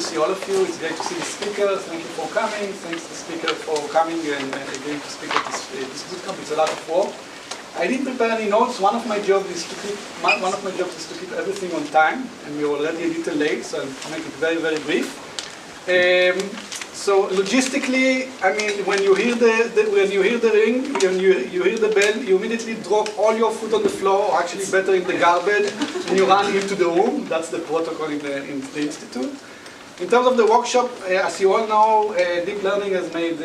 to see all of you. It's great to see the speakers. Thank you for coming. Thanks to the speaker for coming and agreeing to speak at this bootcamp. It's a lot of work. I didn't prepare any notes. One of my jobs is to keep everything on time, and we're already a little late, so I'll make it very, very brief. So logistically, I mean, when you hear the ring, when you hear the bell, you immediately drop all your food on the floor, or actually better in the garbage, and you run into the room. That's the protocol in the institute. In terms of the workshop, as you all know, deep learning has made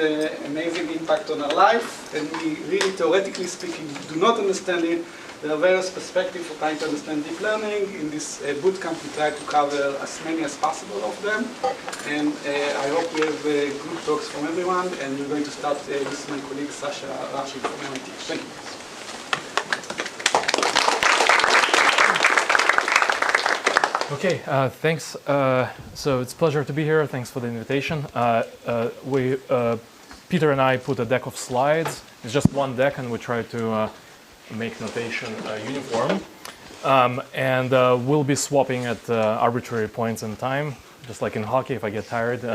amazing impact on our life, and we really, theoretically speaking, do not understand it. There are various perspectives for trying to understand deep learning. In this bootcamp, we try to cover as many as possible of them. And I hope we have good talks from everyone. And we're going to start with my colleague, Sasha from MIT. Thank you. Okay, thanks. So it's a pleasure to be here. Thanks for the invitation. Peter and I put a deck of slides. It's just one deck, and we try to make notation uniform. And we'll be swapping at arbitrary points in time, just like in hockey. If I get tired,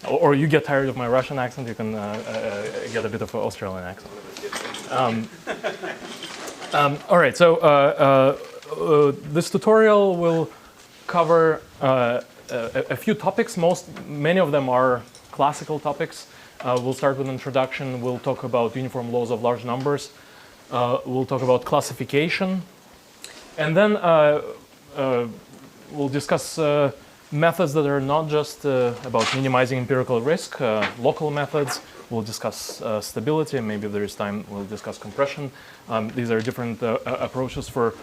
or you get tired of my Russian accent, you can get a bit of an Australian accent. All right, so this tutorial will cover a few topics. Many of them are classical topics. We'll start with an introduction. We'll talk about uniform laws of large numbers. We'll talk about classification, and then we'll discuss methods that are not just about minimizing empirical risk, local methods. We'll discuss stability, and maybe if there is time, we'll discuss compression. These are different approaches for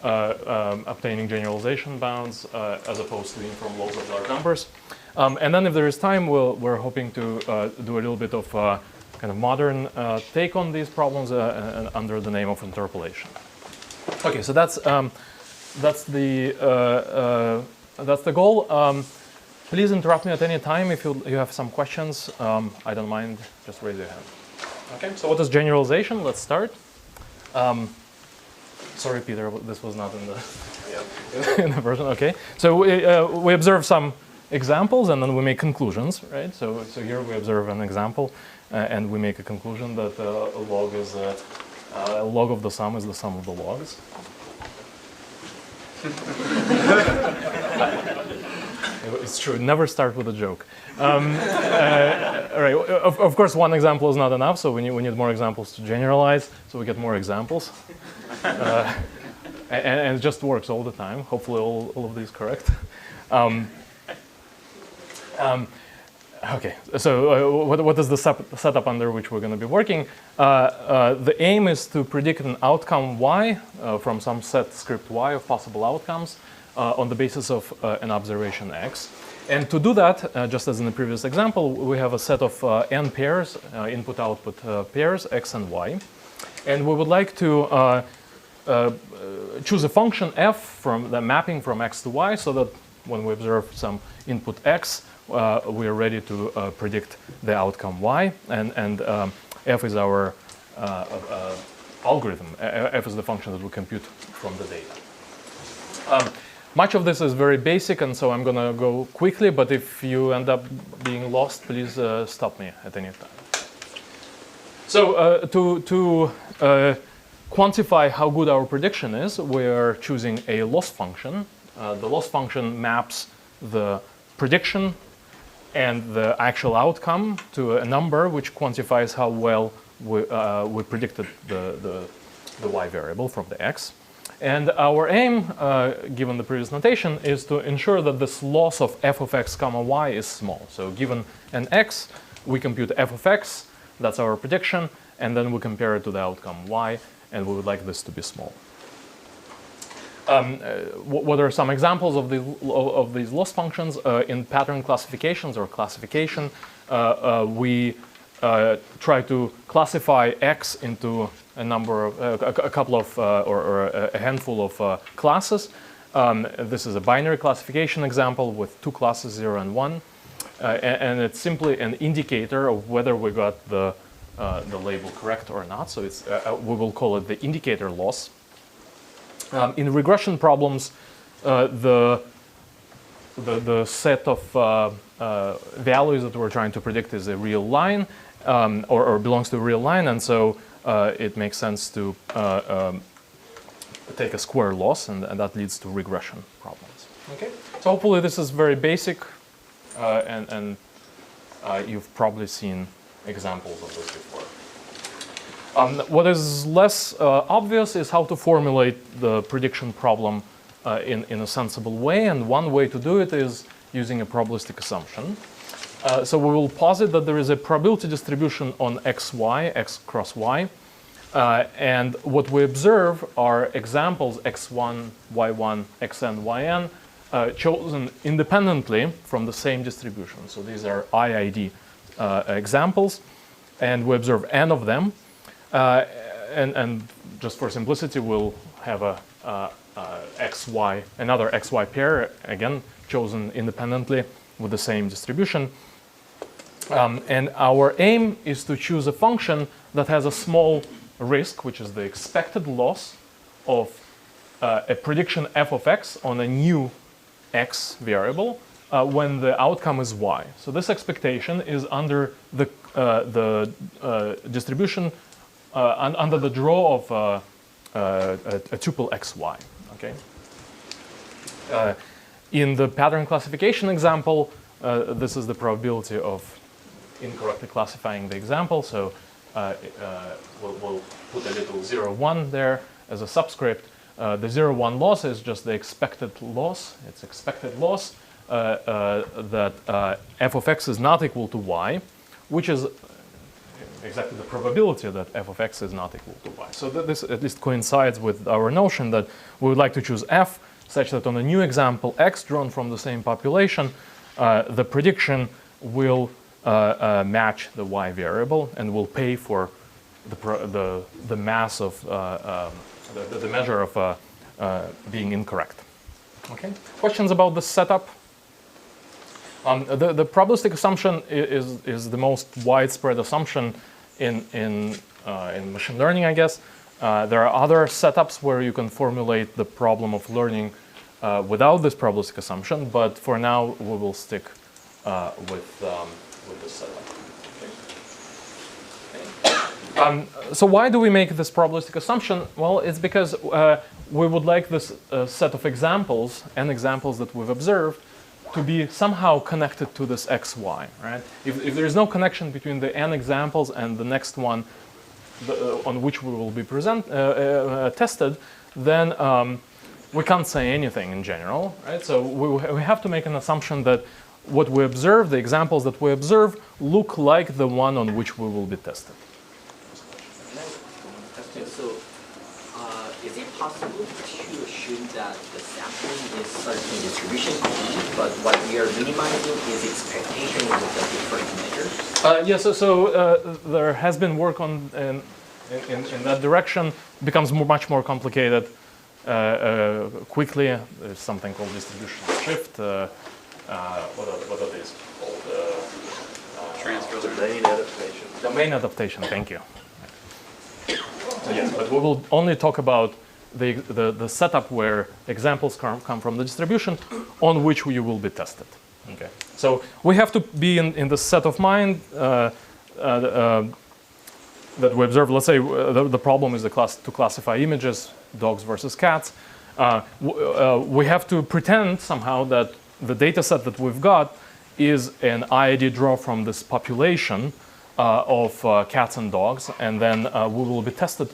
obtaining generalization bounds as opposed to uniform laws of large numbers. And then if there is time, we're hoping to do a little bit of kind of modern take on these problems under the name of interpolation. Okay, so that's the goal. Please interrupt me at any time if you have some questions. I don't mind. Just raise your hand. Okay. So what is generalization? Let's start. Sorry, Peter, this was not in the in the version. Okay. So we observe some examples and then we make conclusions, right? So here we observe an example. And we make a conclusion that a log of the sum is the sum of the logs. It's true. Never start with a joke. All right. Of course, one example is not enough, so we need more examples to generalize. So we get more examples, and it just works all the time. Hopefully, all of these correct. Okay, so what is the setup under which we're going to be working? The aim is to predict an outcome y from some set script y of possible outcomes on the basis of an observation x. And to do that, just as in the previous example, we have a set of n pairs, input-output pairs, x and y. And we would like to choose a function f from the mapping from x to y so that when we observe some input x, we are ready to predict the outcome y, and f is our algorithm. F is the function that we compute from the data. Much of this is very basic, and so I'm going to go quickly, but if you end up being lost, please stop me at any time. So to quantify how good our prediction is, we are choosing a loss function. The loss function maps the prediction and the actual outcome to a number which quantifies how well we predicted the y variable from the x. And our aim, given the previous notation, is to ensure that this loss of f of x comma y is small. So given an x, we compute f of x, that's our prediction, and then we compare it to the outcome y, and we would like this to be small. What are some examples of these loss functions? In pattern classifications or classification, we try to classify x into a number of a couple of or a handful of classes. This is a binary classification example with two classes 0 and 1, and it's simply an indicator of whether we got the label correct or not. So it's we will call it the indicator loss. In regression problems, the the set of values that we're trying to predict is a real line, or belongs to a real line, and so it makes sense to take a square loss, and that leads to regression problems. Okay. So hopefully this is very basic, and you've probably seen examples of this before. What is less obvious is how to formulate the prediction problem in a sensible way, and one way to do it is using a probabilistic assumption. So we will posit that there is a probability distribution on xy, x cross y, and what we observe are examples x1, y1, xn, yn, chosen independently from the same distribution. So these are IID examples, and we observe n of them. And just for simplicity, we'll have a xy, another xy pair, again, chosen independently with the same distribution. And our aim is to choose a function that has a small risk, which is the expected loss of a prediction f of x on a new x variable when the outcome is y. So this expectation is under the distribution under the draw of a tuple xy. Okay. In the pattern classification example, this is the probability of incorrectly classifying the example. So we'll put a little 0, 1 there as a subscript. The 0, 1 loss is just the expected loss. It's expected loss that f of x is not equal to y, which is exactly the probability that f of x is not equal to y. So this at least coincides with our notion that we would like to choose f such that on a new example x drawn from the same population, the prediction will match the y variable and will pay for the mass of the measure of being incorrect. Okay. Questions about the setup? The probabilistic assumption is the most widespread assumption in machine learning, I guess. There are other setups where you can formulate the problem of learning without this probabilistic assumption, but for now we will stick with this setup. Okay. So why do we make this probabilistic assumption? Well, it's because we would like this set of examples and examples that we've observed to be somehow connected to this xy, right? If there is no connection between the n examples and the next one on which we will be tested, then we can't say anything in general, right? So we have to make an assumption that what we observe, the examples that we observe, look like the one on which we will be tested. So, is it possible to assume that the sampling is certainly distribution P, but what we are minimizing is expectation with the different measures? Yes, so there has been work on in that direction. It becomes much more complicated quickly. There's something called distribution shift. What are these called? Transfer domain adaptation. Domain adaptation. Thank you. So yes, but we will only talk about the setup where examples come from the distribution on which you will be tested. Okay. So we have to be in the set of mind that we observe. Let's say the problem is to classify images, dogs versus cats. We have to pretend somehow that the data set that we've got is an IID draw from this population of cats and dogs, and then we will be tested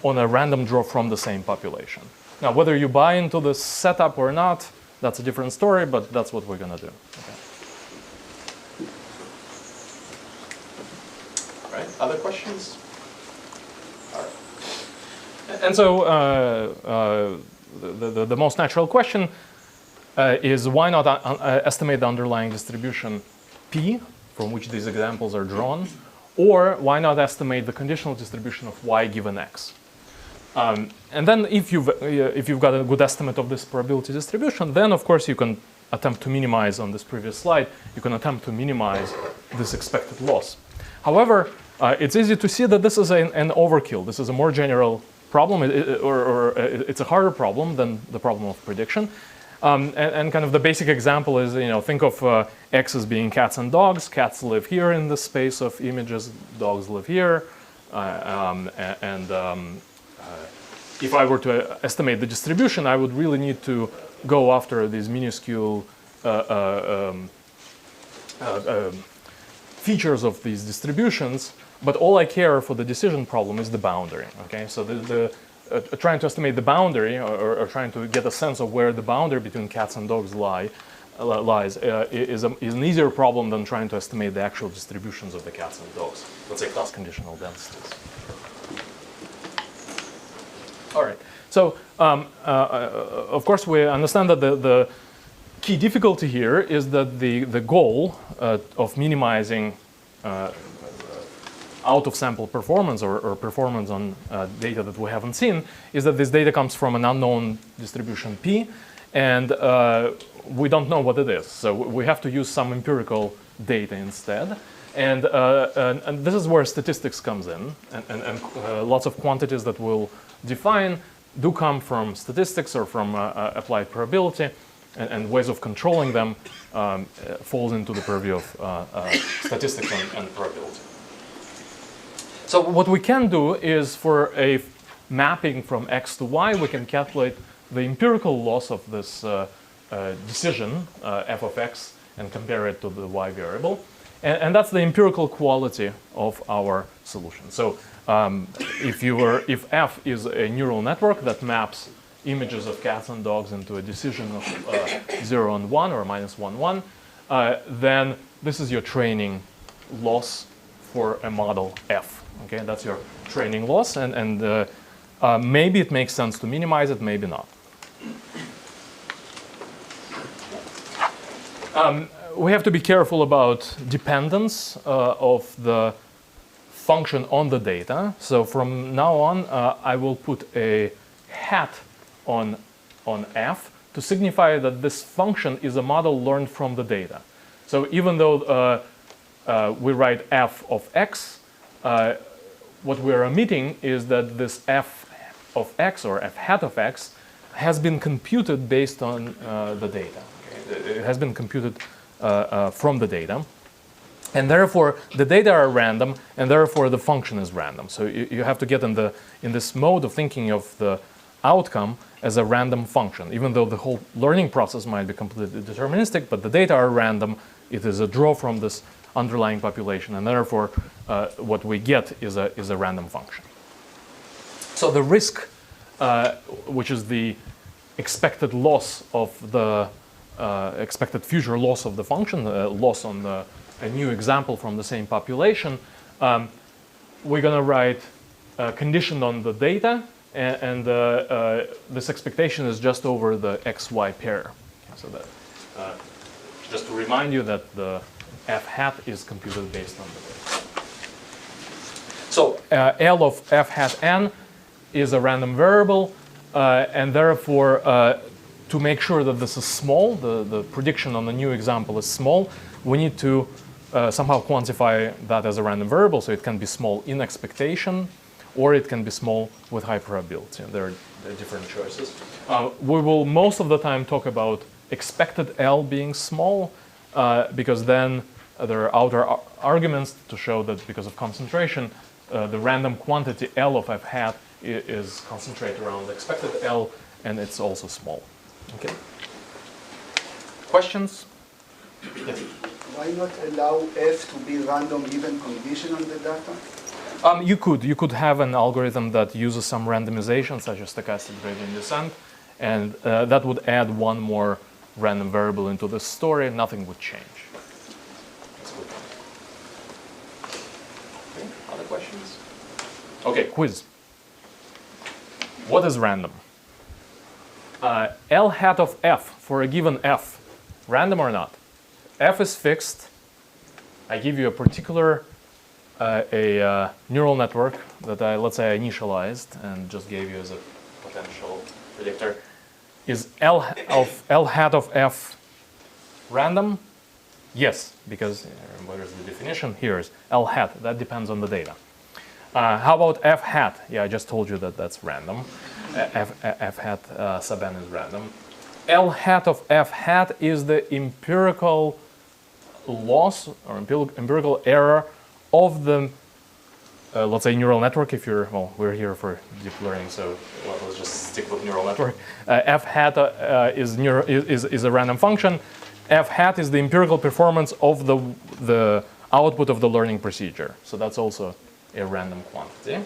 on a random draw from the same population. Now, whether you buy into this setup or not, that's a different story, but that's what we're going to do. Okay. All right, other questions? All right. And so the most natural question is why not estimate the underlying distribution P from which these examples are drawn, or why not estimate the conditional distribution of y given x? And then if you've got a good estimate of this probability distribution, then of course you can attempt to minimize on this previous slide, you can attempt to minimize this expected loss. However, it's easy to see that this is an overkill. This is a more general problem, or it's a harder problem than the problem of prediction. And kind of the basic example is, think of X as being cats and dogs. Cats live here in the space of images. Dogs live here. If I were to estimate the distribution, I would really need to go after these minuscule features of these distributions. But all I care for the decision problem is the boundary. Okay, so trying to estimate the boundary or trying to get a sense of where the boundary between cats and dogs lies is an easier problem than trying to estimate the actual distributions of the cats and dogs. Let's say class conditional densities. All right. So of course we understand that the key difficulty here is that the goal of minimizing out-of-sample performance or performance on data that we haven't seen is that this data comes from an unknown distribution P, and we don't know what it is. So we have to use some empirical data instead. And this is where statistics comes in, and lots of quantities that we'll define do come from statistics or from applied probability, and ways of controlling them falls into the purview of statistics and probability. So what we can do is, for a mapping from X to Y, we can calculate the empirical loss of this decision, f of X, and compare it to the Y variable. And that's the empirical quality of our solution. So if F is a neural network that maps images of cats and dogs into a decision of 0 and 1 or -1, 1, then this is your training loss for a model F. Okay, that's your training loss, and maybe it makes sense to minimize it, maybe not. We have to be careful about dependence of the function on the data. So from now on, I will put a hat on F to signify that this function is a model learned from the data. So even though we write f of x, what we're omitting is that this f of x or f hat of x has been computed based on the data. It has been computed from the data. And therefore, the data are random, and therefore the function is random. So you have to get in this mode of thinking of the outcome as a random function, even though the whole learning process might be completely deterministic, but the data are random. It is a draw from this underlying population, and therefore what we get is a random function. So the risk, which is the expected loss of the expected future loss of the function, loss on a new example from the same population, we're going to write conditioned on the data, and this expectation is just over the xy pair. So that just to remind you that the f hat is computed based on the data. So L of f hat n is a random variable, and therefore to make sure that this is small, the prediction on the new example is small, we need to somehow quantify that as a random variable. So it can be small in expectation, or it can be small with high probability. There are different choices. We will most of the time talk about expected L being small, because then there are outer arguments to show that because of concentration, the random quantity L of f hat is concentrated around the expected L, and it's also small. Okay. Questions? Yes. Why not allow f to be random even condition on the data? You could have an algorithm that uses some randomization, such as stochastic gradient descent, and that would add one more random variable into the story. Nothing would change. That's a good point. Okay. Other questions? Okay, quiz. What is random? L hat of f for a given f, random or not? F is fixed. I give you a particular neural network that let's say I initialized and just gave you as a potential predictor. Is L hat of f random? Yes, because what is the definition? Here is L hat. That depends on the data. How about f hat? Yeah, I just told you that that's random. F hat sub n is random. L hat of F hat is the empirical loss or empirical error of the, let's say, neural network. If you're, well, we're here for deep learning, so let's just stick with neural network. F hat is a random function. F hat is the empirical performance of the output of the learning procedure. So that's also a random quantity.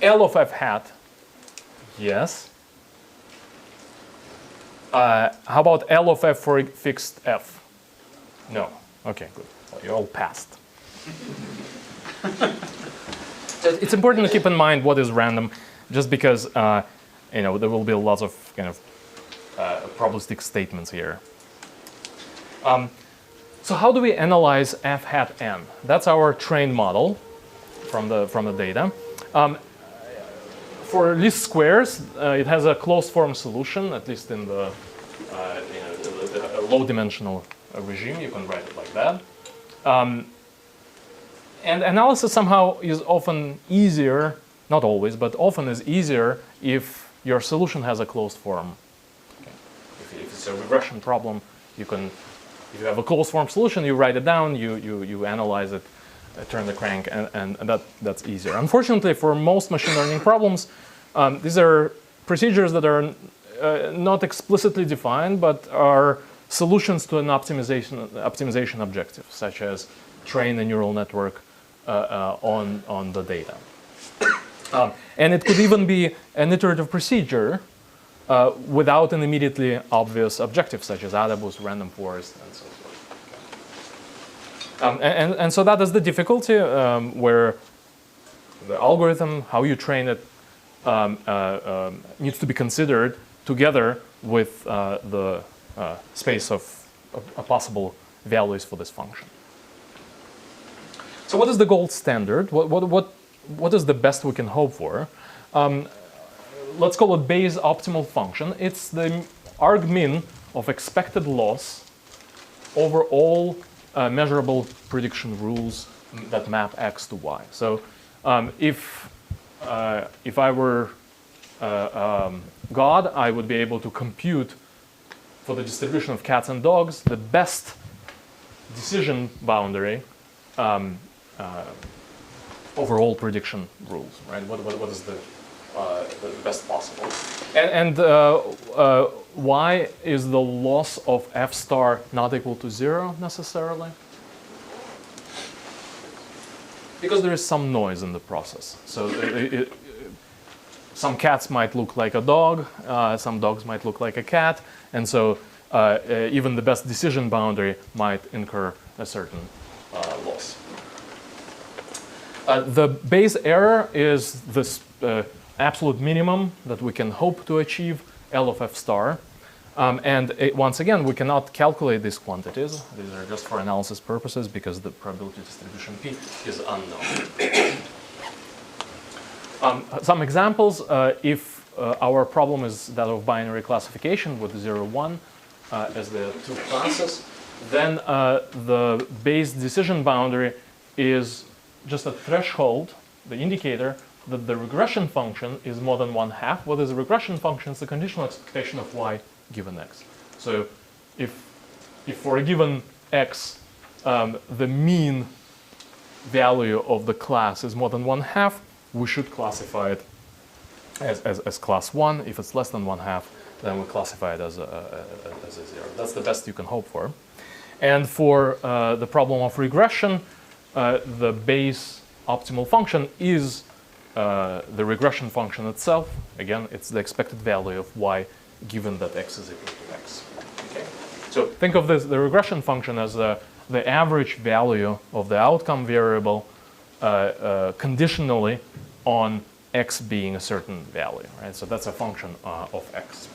L of F hat, yes. How about L of F for a fixed F? No. Okay, good. Well, you all passed. It's important to keep in mind what is random, just because there will be lots of kind of probabilistic statements here. So how do we analyze F hat n? That's our trained model from the data. For least squares, it has a closed form solution, at least in the low dimensional regime. You can write it like that. And analysis somehow is often easier, not always, but often is easier if your solution has a closed form. Okay. If it's a regression problem, you can, if you have a closed form solution, you write it down, you analyze it, turn the crank, and that's easier. Unfortunately, for most machine learning problems, these are procedures that are not explicitly defined, but are solutions to an optimization objective, such as train a neural network on the data. And it could even be an iterative procedure without an immediately obvious objective, such as AdaBoost, random forest, and so forth. And so that is the difficulty where the algorithm, how you train it, needs to be considered together with the space of possible values for this function. So what is the gold standard? What is the best we can hope for? Let's call it Bayes' optimal function. It's the argmin of expected loss over all measurable prediction rules that map x to y. So if I were God, I would be able to compute for the distribution of cats and dogs the best decision boundary over all prediction rules, right? What is the best possible? And why is the loss of f star not equal to 0 necessarily? Because there is some noise in the process. So some cats might look like a dog, some dogs might look like a cat, and so even the best decision boundary might incur a certain loss. The Bayes error is this absolute minimum that we can hope to achieve, L of f star. Once again, we cannot calculate these quantities. These are just for analysis purposes because the probability distribution P is unknown. Some examples, if our problem is that of binary classification with 0, 1 as the two classes, then the Bayes decision boundary is just a threshold, the indicator that the regression function is more than 1/2. What is a regression function? It's the conditional expectation of y given x. So if for a given x, the mean value of the class is more than 1/2, we should classify it as class 1. If it's less than 1/2, then we classify it as a 0. That's the best you can hope for. And for the problem of regression, the Bayes optimal function is the regression function itself. Again, it's the expected value of y given that x is equal to x. Okay? So think of the regression function as the average value of the outcome variable conditionally on x being a certain value. Right? So that's a function of x.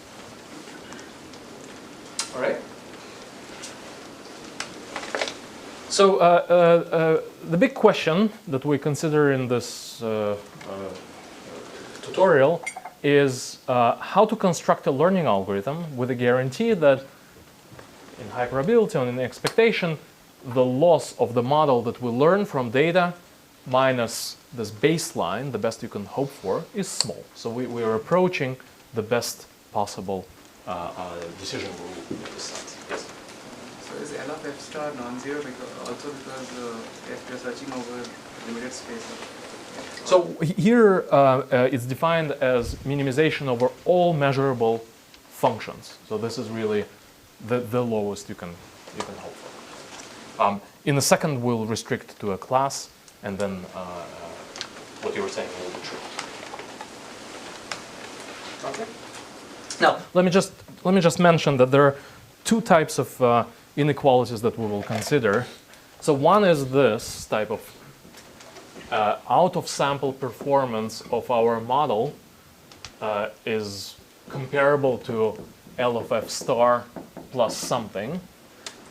All right? So the big question that we consider in this tutorial is how to construct a learning algorithm with a guarantee that in high probability and in expectation, the loss of the model that we learn from data minus this baseline, the best you can hope for, is small. So we are approaching the best possible decision rule in this sense. Yes. So is L of f star non-zero because if you're searching over limited space? So here it's defined as minimization over all measurable functions. So this is really the lowest you can hope for. In the second, we'll restrict to a class, and then what you were saying will be true. Okay. Now let me just mention that there are two types of inequalities that we will consider. So one is this type of out-of-sample performance of our model is comparable to L of f star plus something.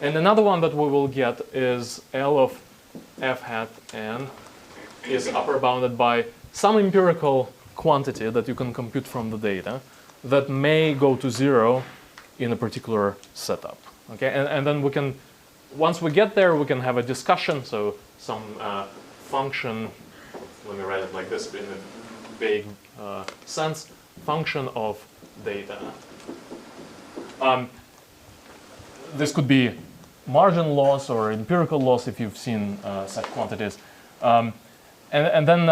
And another one that we will get is L of f hat n is upper bounded by some empirical quantity that you can compute from the data that may go to 0 in a particular setup. Okay, and then we can, once we get there, we can have a discussion. So some function, let me write it like this in a vague sense, function of data. This could be margin loss or empirical loss if you've seen such quantities. And then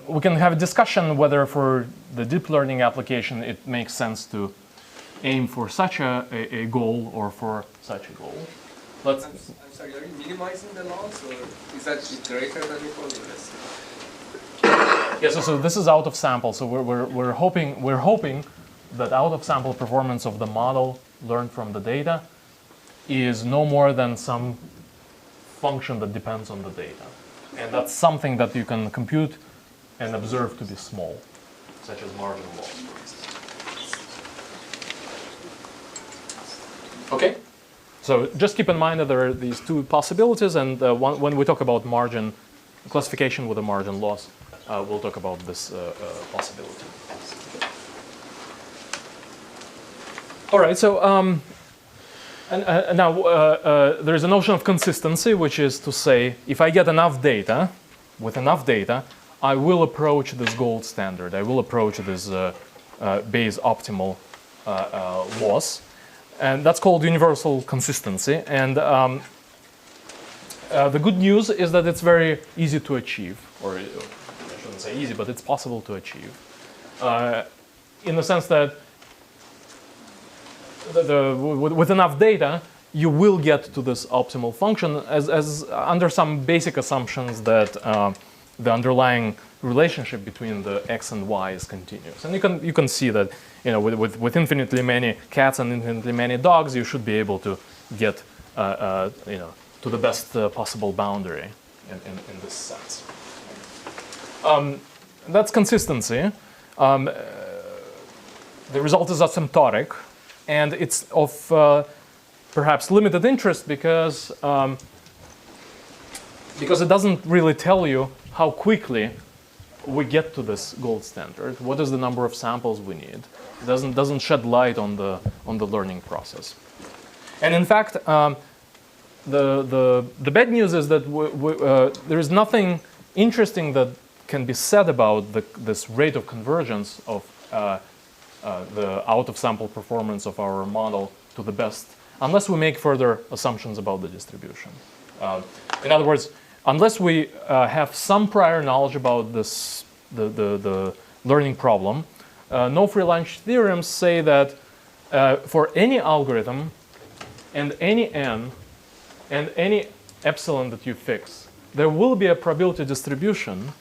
we can have a discussion whether for the deep learning application it makes sense to aim for such a goal or for such a goal. I'm sorry, are you minimizing the loss, or is that greater than equal to less? Yes, so this is out of sample. So we're hoping that out of sample performance of the model learned from the data is no more than some function that depends on the data. And that's something that you can compute and observe to be small, such as margin loss, for instance. Okay? So just keep in mind that there are these two possibilities, and when we talk about margin classification with a margin loss, we'll talk about this possibility. All right, so now there is a notion of consistency, which is to say, if I get enough data, with enough data, I will approach this gold standard. I will approach this Bayes optimal loss. And that's called universal consistency. And the good news is that it's very easy to achieve, or I shouldn't say easy, but it's possible to achieve. In the sense that with enough data, you will get to this optimal function as under some basic assumptions that the underlying relationship between the x and y is continuous. And you can see that, you know, with infinitely many cats and infinitely many dogs, you should be able to get you know, to the best possible boundary in this sense. That's consistency. The result is asymptotic, and it's of perhaps limited interest because it doesn't really tell you how quickly we get to this gold standard. What is the number of samples we need? It doesn't shed light on the learning process. And in fact, the bad news is that there is nothing interesting that can be said about this rate of convergence of the out-of-sample performance of our model to the best, unless we make further assumptions about the distribution. In other words, unless we have some prior knowledge about this, the learning problem, no free lunch theorems say that for any algorithm and any n and any epsilon that you fix, there will be a probability distribution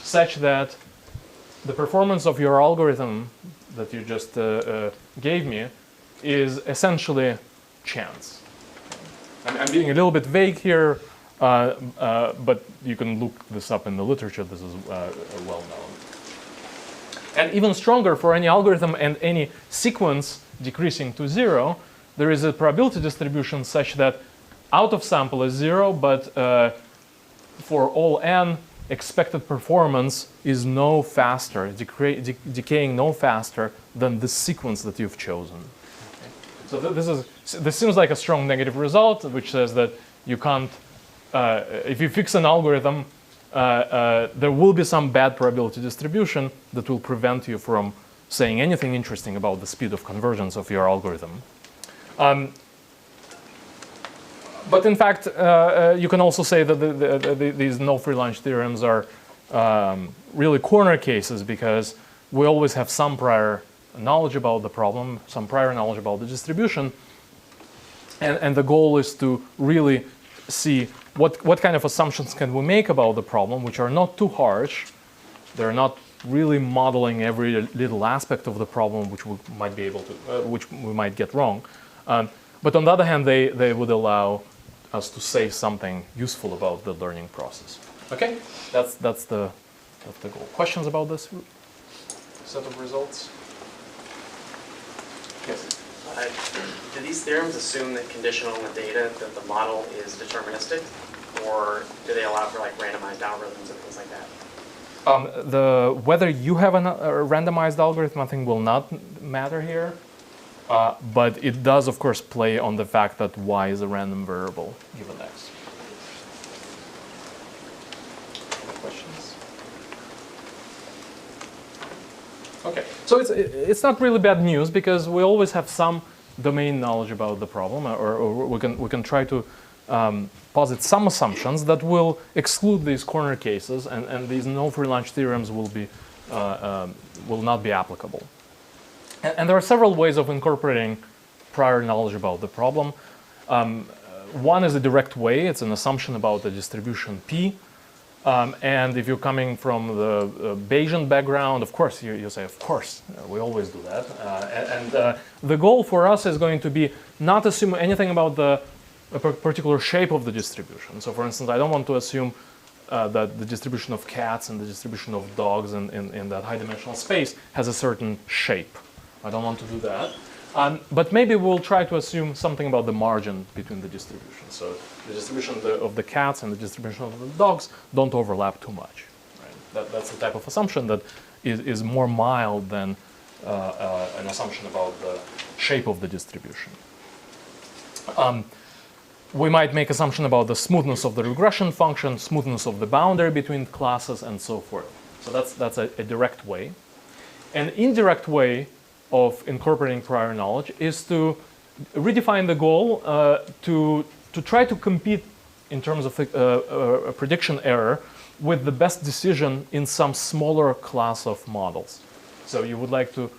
such that the performance of your algorithm that you just gave me is essentially chance. I'm being a little bit vague here, but you can look this up in the literature. This is well known. And even stronger, for any algorithm and any sequence decreasing to 0, there is a probability distribution such that out of sample is 0, but for all n, expected performance is no faster, decaying no faster than the sequence that you've chosen. Okay. So this seems like a strong negative result, which says that you can't, if you fix an algorithm, there will be some bad probability distribution that will prevent you from saying anything interesting about the speed of convergence of your algorithm. But in fact, you can also say that these no free lunch theorems are really corner cases, because we always have some prior knowledge about the problem, some prior knowledge about the distribution, and the goal is to really see what kind of assumptions can we make about the problem, which are not too harsh. They're not really modeling every little aspect of the problem, which we might be able to, which we might get wrong. But on the other hand, they would allow us to say something useful about the learning process. Okay, that's the goal. Questions about this set of results? Yes. Do these theorems assume that conditional on the data that the model is deterministic, or do they allow for like randomized algorithms and things like that? Whether you have a randomized algorithm, I think, will not matter here. But it does, of course, play on the fact that y is a random variable given x. Any questions? Okay, so it's not really bad news, because we always have some domain knowledge about the problem, or we can try to posit some assumptions that will exclude these corner cases, and these no free lunch theorems will not be applicable. And there are several ways of incorporating prior knowledge about the problem. One is a direct way. It's an assumption about the distribution P. And if you're coming from the Bayesian background, of course, you say, of course, we always do that. And the goal for us is going to be not assume anything about the particular shape of the distribution. So for instance, I don't want to assume that the distribution of cats and the distribution of dogs in that high-dimensional space has a certain shape. I don't want to do that. But maybe we'll try to assume something about the margin between the distributions. So the distribution of the cats and the distribution of the dogs don't overlap too much. Right? That's the type of assumption that is more mild than an assumption about the shape of the distribution. We might make assumption about the smoothness of the regression function, smoothness of the boundary between classes, and so forth. So that's a direct way. An indirect way of incorporating prior knowledge is to redefine the goal to try to compete in terms of a prediction error with the best decision in some smaller class of models. So you would like to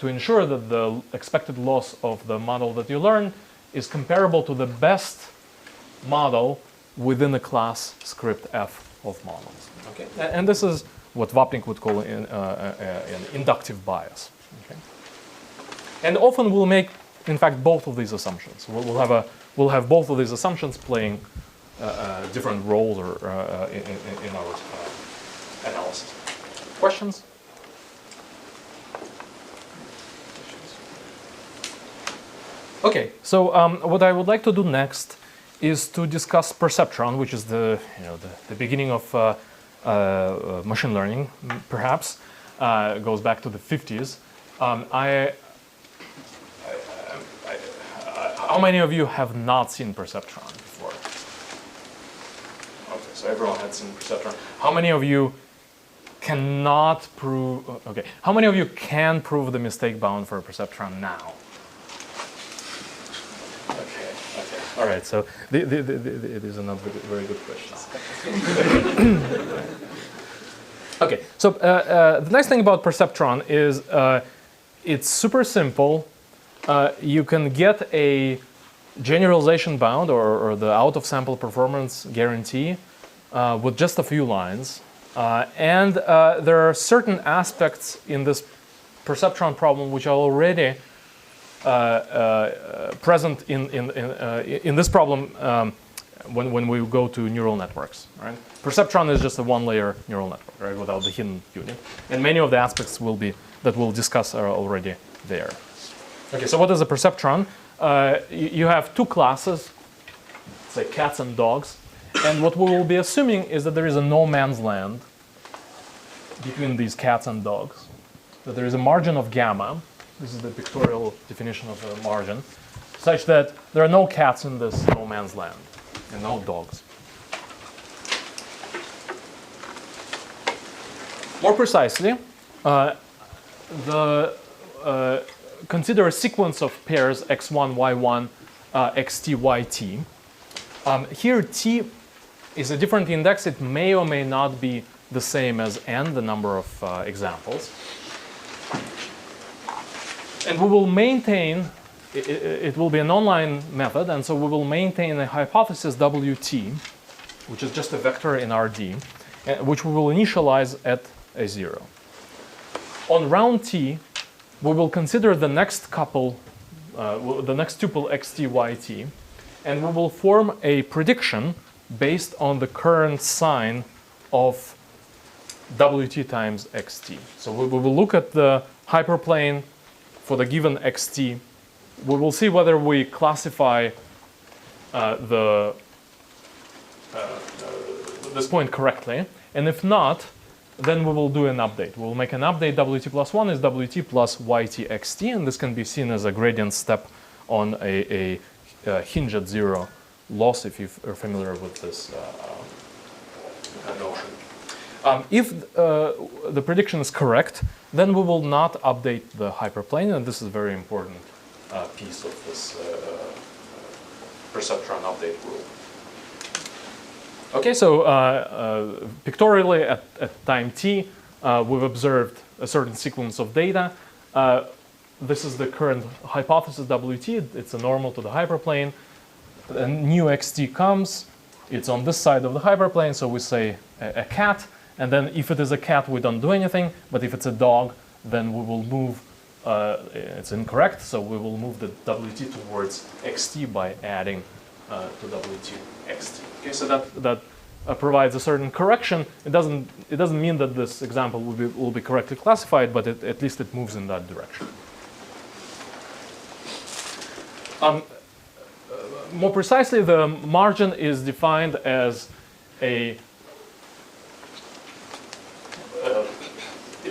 ensure that the expected loss of the model that you learn is comparable to the best model within the class script F of models. Okay? And this is what Vapnik would call an inductive bias. Okay? And often we'll make, in fact, both of these assumptions. We'll have both of these assumptions playing different roles or in our analysis. Questions? Okay, so what I would like to do next is to discuss Perceptron, which is the beginning of machine learning, perhaps. Goes back to the 50s. How many of you have not seen Perceptron before? Okay, so everyone had seen Perceptron. How many of you cannot prove? Okay, how many of you can prove the mistake bound for Perceptron now? Okay. All right, so it is another very good question. Okay, so the nice thing about Perceptron is it's super simple. You can get a generalization bound or the out-of-sample performance guarantee with just a few lines. And there are certain aspects in this Perceptron problem which are already present in this problem when we go to neural networks. Right? Perceptron is just a one-layer neural network, right, without the hidden unit. And many of the aspects that we'll discuss are already there. Okay, so what is a perceptron? You have two classes, say cats and dogs. And what we will be assuming is that there is a no man's land between these cats and dogs. That there is a margin of gamma. This is the pictorial definition of a margin, such that there are no cats in this no man's land and no dogs. More precisely, consider a sequence of pairs x1, y1, xt, yt. Here t is a different index. It may or may not be the same as n, the number of examples. And we will maintain, it will be an online method, and so we will maintain a hypothesis wt, which is just a vector in Rd, which we will initialize at a 0. On round t, we will consider the next couple, the next tuple xt, yt, and we will form a prediction based on the current sign of wt times xt. So we will look at the hyperplane for the given xt. We will see whether we classify this point correctly, and if not, then we will do an update. We'll make an update. Wt plus 1 is Wt plus yt xt, and this can be seen as a gradient step on a hinge at 0 loss, if you're familiar with this notion. If the prediction is correct, then we will not update the hyperplane, and this is a very important piece of this perceptron update rule. Okay, so pictorially at time t, we've observed a certain sequence of data. This is the current hypothesis Wt. It's a normal to the hyperplane. A new xt comes. It's on this side of the hyperplane, so we say a cat. And then if it is a cat, we don't do anything. But if it's a dog, then we will move. It's incorrect, so we will move the Wt towards xt by adding to Wt xt. Okay, so that provides a certain correction. It doesn't mean that this example will be correctly classified, but at least it moves in that direction. More precisely, the margin is defined as a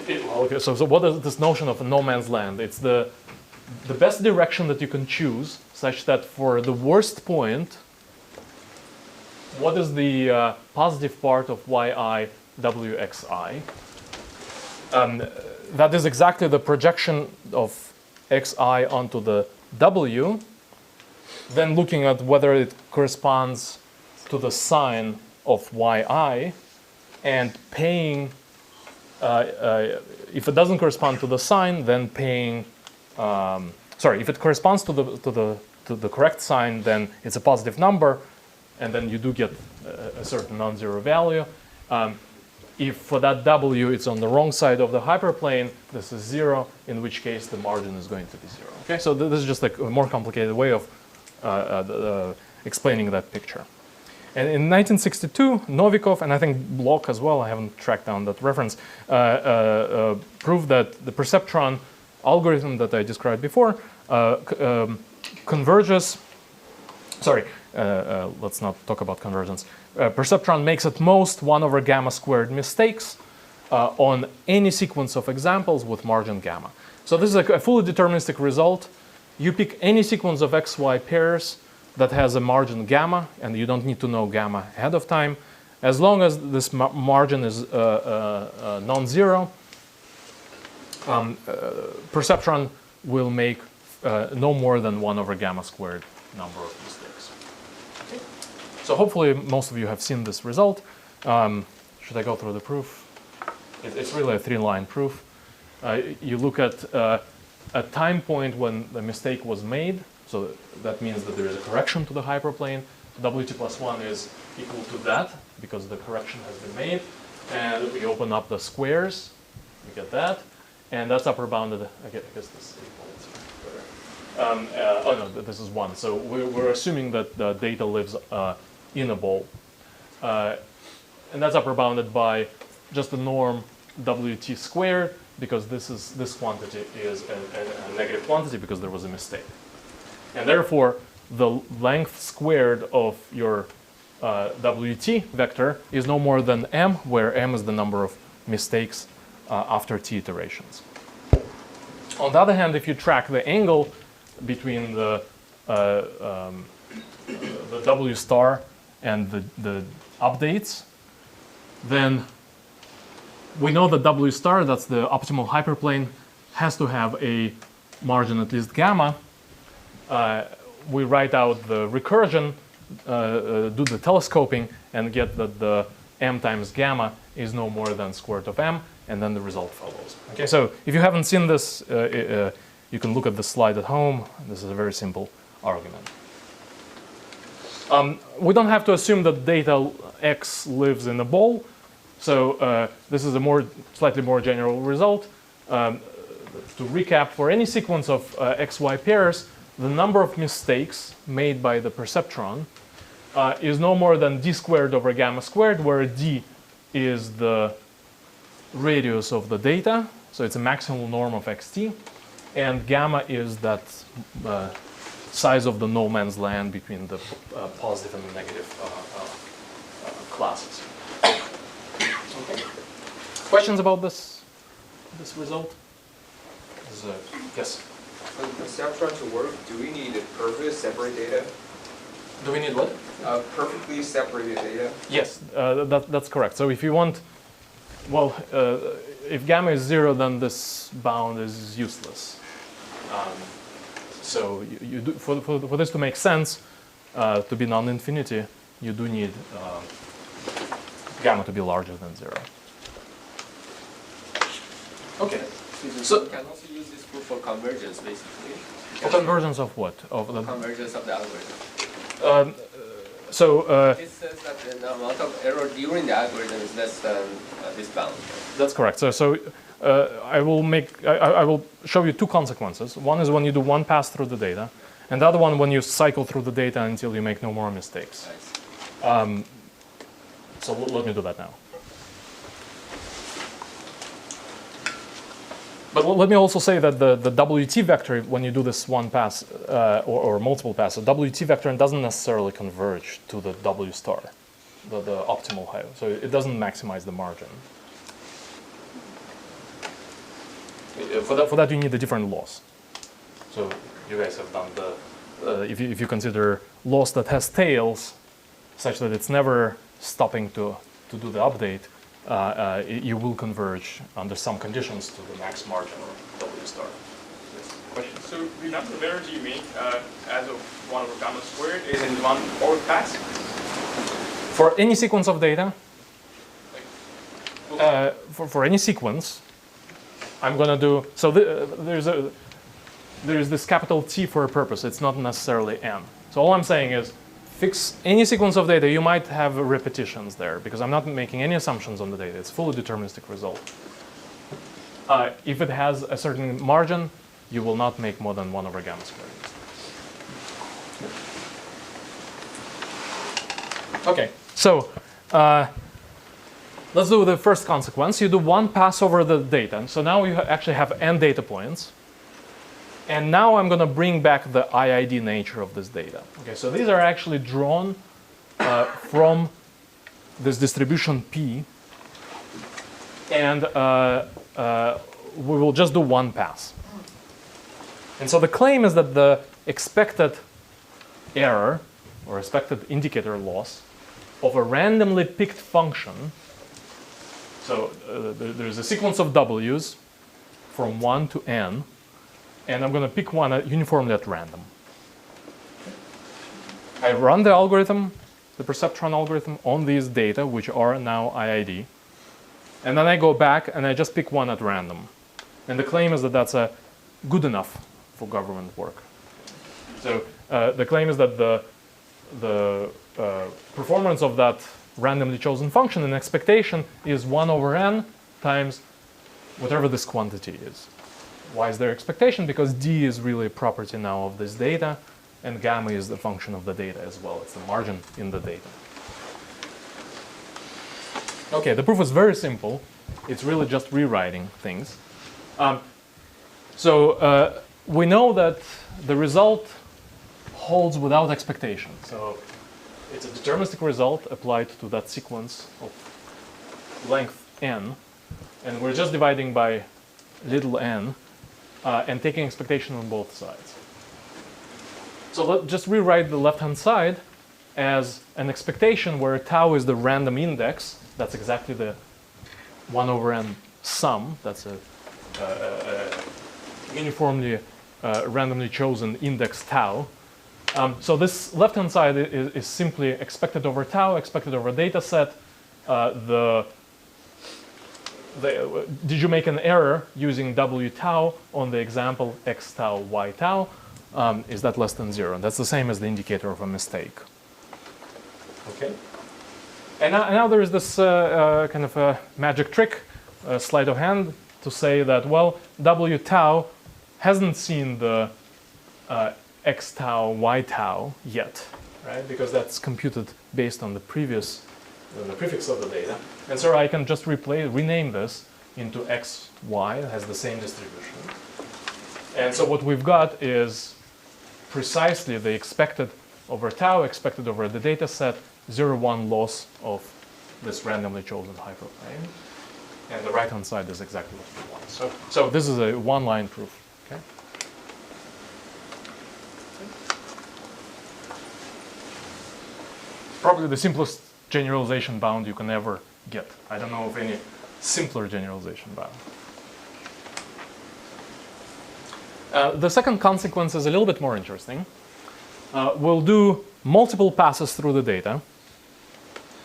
okay, so what is this notion of a no man's land? It's the best direction that you can choose, such that for the worst point, what is the positive part of yi wxi? That is exactly the projection of xi onto the w, then looking at whether it corresponds to the sign of yi, and paying, if it doesn't correspond to the sign, then paying, if it corresponds to the correct sign, then it's a positive number, and then you do get a certain non-zero value. If for that w it's on the wrong side of the hyperplane, this is 0, in which case the margin is going to be 0. Okay, so this is just like a more complicated way of explaining that picture. And in 1962, Novikov, and I think Bloch as well, I haven't tracked down that reference, proved that the perceptron algorithm that I described before converges. Let's not talk about convergence. Perceptron makes at most 1 over gamma squared mistakes on any sequence of examples with margin gamma. So this is a fully deterministic result. You pick any sequence of xy pairs that has a margin gamma, and you don't need to know gamma ahead of time. As long as this margin is non-zero, perceptron will make no more than 1 over gamma squared number of mistakes. Okay. So hopefully most of you have seen this result. Should I go through the proof? It's really a 3-line proof. You look at a time point when the mistake was made. So that means that there is a correction to the hyperplane. Wt plus 1 is equal to that because the correction has been made. And we open up the squares. We get that. And that's upper bounded. I guess this is equal. Oh no, this is 1. So we're assuming that the data lives in a ball. And that's upper bounded by just the norm Wt squared, because this quantity is a negative quantity because there was a mistake. And therefore, the length squared of your Wt vector is no more than m, where m is the number of mistakes after t iterations. On the other hand, if you track the angle between the W star and the updates, then we know that W star, that's the optimal hyperplane, has to have a margin at least gamma. We write out the recursion, do the telescoping, and get that the m times gamma is no more than square root of m, and then the result follows. Okay, so if you haven't seen this, you can look at the slide at home. This is a very simple argument. We don't have to assume that data x lives in a ball. So this is a slightly more general result. To recap, for any sequence of xy pairs, the number of mistakes made by the perceptron is no more than d squared over gamma squared, where d is the radius of the data. So it's a maximal norm of xt. And gamma is that size of the no man's land between the positive and the negative classes. Okay. Questions about this result? Yes? For the perceptron to work, do we need perfectly separate data? Do we need what? Perfectly separated data? Yes, that's correct. So if you want, well, if gamma is 0, then this bound is useless. So you do, for this to make sense, to be non-infinity, you do need gamma to be larger than 0. Okay. So you can also use this proof for convergence, basically. For convergence of what? Of the convergence of the algorithm. It says that the amount of error during the algorithm is less than this bound. That's correct. So I will show you two consequences. One is when you do one pass through the data, and the other one when you cycle through the data until you make no more mistakes. So let me do that now. But let me also say that the WT vector, when you do this one pass or multiple passes, the WT vector doesn't necessarily converge to the W star, the optimal height. So it doesn't maximize the margin. For that you need a different loss. So you guys have done the, if you consider loss that has tails, such that it's never stopping to do the update, you will converge under some conditions to the max margin of W star. Yes. Question. So the number of errors you make as of 1 over gamma squared is in one forward pass? For any sequence of data, for any sequence, I'm going to do, so there's this capital T for a purpose. It's not necessarily n. So all I'm saying is, fix any sequence of data. You might have repetitions there because I'm not making any assumptions on the data. It's fully deterministic result. If it has a certain margin, you will not make more than 1 over gamma squared. Okay, so let's do the first consequence. You do one pass over the data. So now you actually have n data points. And now I'm going to bring back the IID nature of this data. Okay, so these are actually drawn from this distribution P. And we will just do one pass. And so the claim is that the expected error, or expected indicator loss, of a randomly picked function, so there's a sequence of W's from 1 to n, and I'm going to pick one uniformly at random. I run the algorithm, the perceptron algorithm, on these data, which are now IID. And then I go back and I just pick one at random. And the claim is that that's good enough for government work. So the claim is that the performance of that randomly chosen function in expectation is 1 over n times whatever this quantity is. Why is there expectation? Because D is really a property now of this data, and gamma is the function of the data as well. It's the margin in the data. Okay, the proof is very simple. It's really just rewriting things. We know that the result holds without expectation. So it's a deterministic result applied to that sequence of length n, and we're just dividing by little n. And taking expectation on both sides. So let's just rewrite the left-hand side as an expectation where tau is the random index. That's exactly the 1 over n sum. That's uniformly randomly chosen index tau. So this left-hand side is simply expected over tau, expected over data set. Did you make an error using W tau on the example X tau, Y tau? Is that less than 0? And that's the same as the indicator of a mistake. Okay. And now there is this kind of a magic trick, sleight of hand, to say that, well, W tau hasn't seen the X tau, Y tau yet, right? Because that's computed based on the previous, the prefix of the data. And so I can just rename this into X, Y. It has the same distribution. And so what we've got is precisely the expected over tau, expected over the data set, 0, 1 loss of this randomly chosen hyperplane. And the right-hand side is exactly what we want. So this is a one-line proof. Okay? Probably the simplest generalization bound you can ever get. I don't know of any simpler generalization bound. The second consequence is a little bit more interesting. We'll do multiple passes through the data.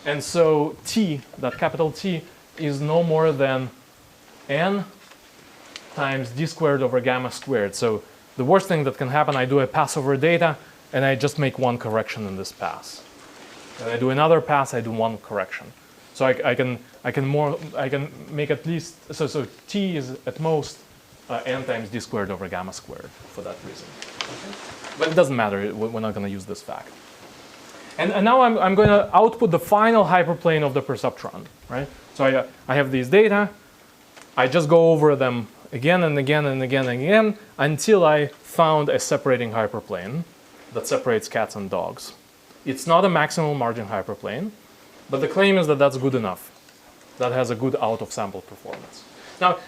And so T, that capital T, is no more than n times d squared over gamma squared. So the worst thing that can happen, I do a pass over data, and I just make one correction in this pass. And I do another pass, I do one correction. So I can make at least, so T is at most n times d squared over gamma squared for that reason. Okay? But it doesn't matter, we're not going to use this fact. And now I'm going to output the final hyperplane of the perceptron, right? So I have these data, I just go over them again and again and again and again until I found a separating hyperplane that separates cats and dogs. It's not a maximal margin hyperplane, but the claim is that that's good enough. That has a good out-of-sample performance. Now,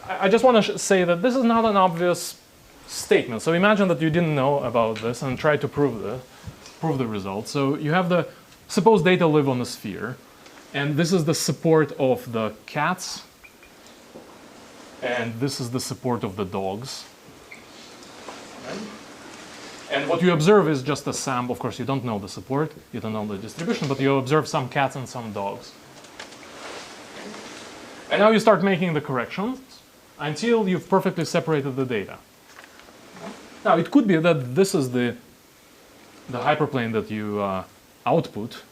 I just want to say that this is not an obvious statement. So imagine that you didn't know about this and try to prove the result. So you have suppose data live on a sphere, and this is the support of the cats, and this is the support of the dogs. Right? And what you observe is just a sample. Of course, you don't know the support, you don't know the distribution, but you observe some cats and some dogs. And now you start making the corrections until you've perfectly separated the data. Now, it could be that this is the hyperplane that you output,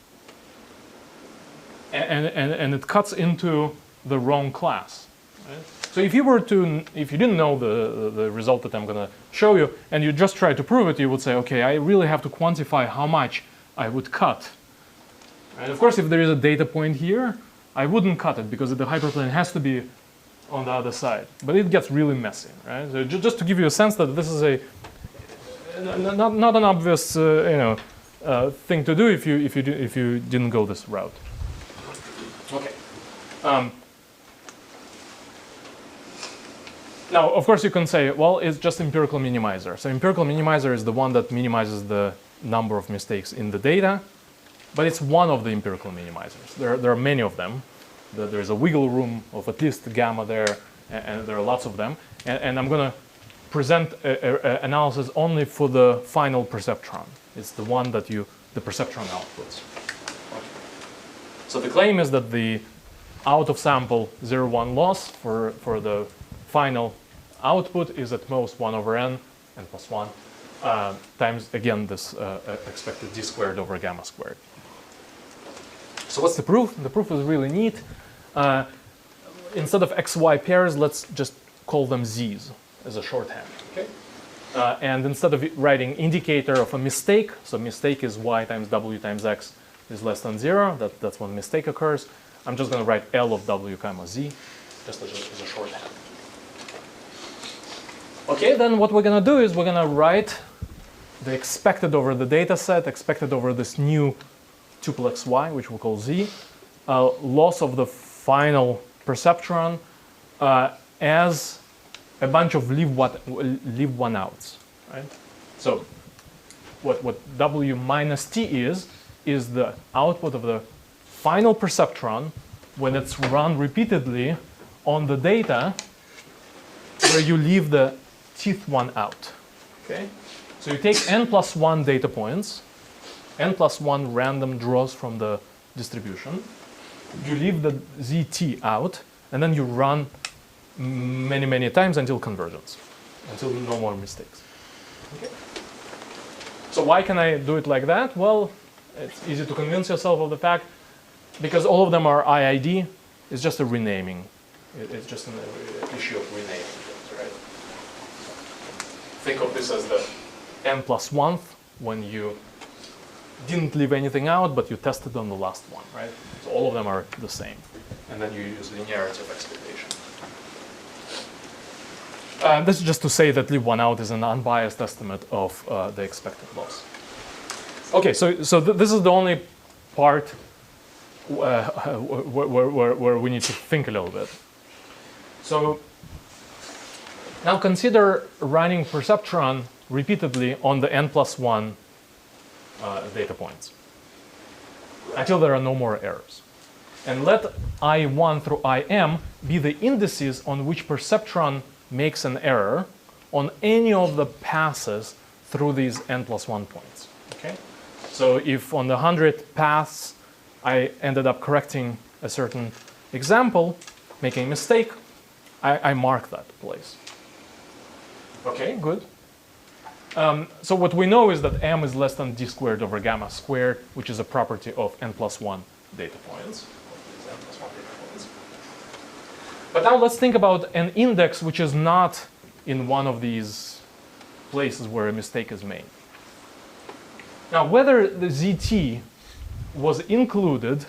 and it cuts into the wrong class. Right? So if you didn't know the result that I'm going to show you, and you just try to prove it, you would say, okay, I really have to quantify how much I would cut. And of course, if there is a data point here, I wouldn't cut it because the hyperplane has to be on the other side. But it gets really messy, right? So just to give you a sense that this is not an obvious thing to do if you didn't go this route. Okay. Now, of course, you can say, well, it's just empirical minimizer. So empirical minimizer is the one that minimizes the number of mistakes in the data, but it's one of the empirical minimizers. There are many of them. There's a wiggle room of at least gamma there, and there are lots of them. And I'm going to present an analysis only for the final perceptron. It's the one that the perceptron outputs. So the claim is that the out-of-sample 0-1 loss for the final output is at most 1 over n plus 1 times, again, this expected d squared over gamma squared. So what's the proof? The proof is really neat. Instead of xy pairs, let's just call them z's as a shorthand. Okay? And instead of writing indicator of a mistake, so mistake is y times w times x is less than 0. That's when mistake occurs. I'm just going to write L of w comma z just as a shorthand. Okay, then what we're going to do is we're going to write the expected over the data set, expected over this new tuple xy, which we'll call z, loss of the final perceptron as a bunch of leave one outs. Right? So what w minus t is the output of the final perceptron when it's run repeatedly on the data where you leave the teeth one out. Okay? So you take n plus 1 data points, n plus 1 random draws from the distribution. You leave the zt out, and then you run many, many times until convergence, until no more mistakes. Okay? So why can I do it like that? Well, it's easy to convince yourself of the fact, because all of them are IID. It's just a renaming. It's just an issue of renaming things, right? Think of this as the n plus 1th when you didn't leave anything out, but you tested on the last one, right? So all of them are the same. And then you use linearity of expectation. This is just to say that leave one out is an unbiased estimate of the expected loss. Okay, so this is the only part where we need to think a little bit. So now consider running Perceptron repeatedly on the n plus 1 data points until there are no more errors. And let I1 through IM be the indices on which Perceptron makes an error on any of the passes through these n plus 1 points. Okay? So if on the 100 paths I ended up correcting a certain example, making a mistake, I mark that place. Okay, good. So what we know is that m is less than d squared over gamma squared, which is a property of n plus 1 data points. But now let's think about an index which is not in one of these places where a mistake is made. Now, whether the zt was included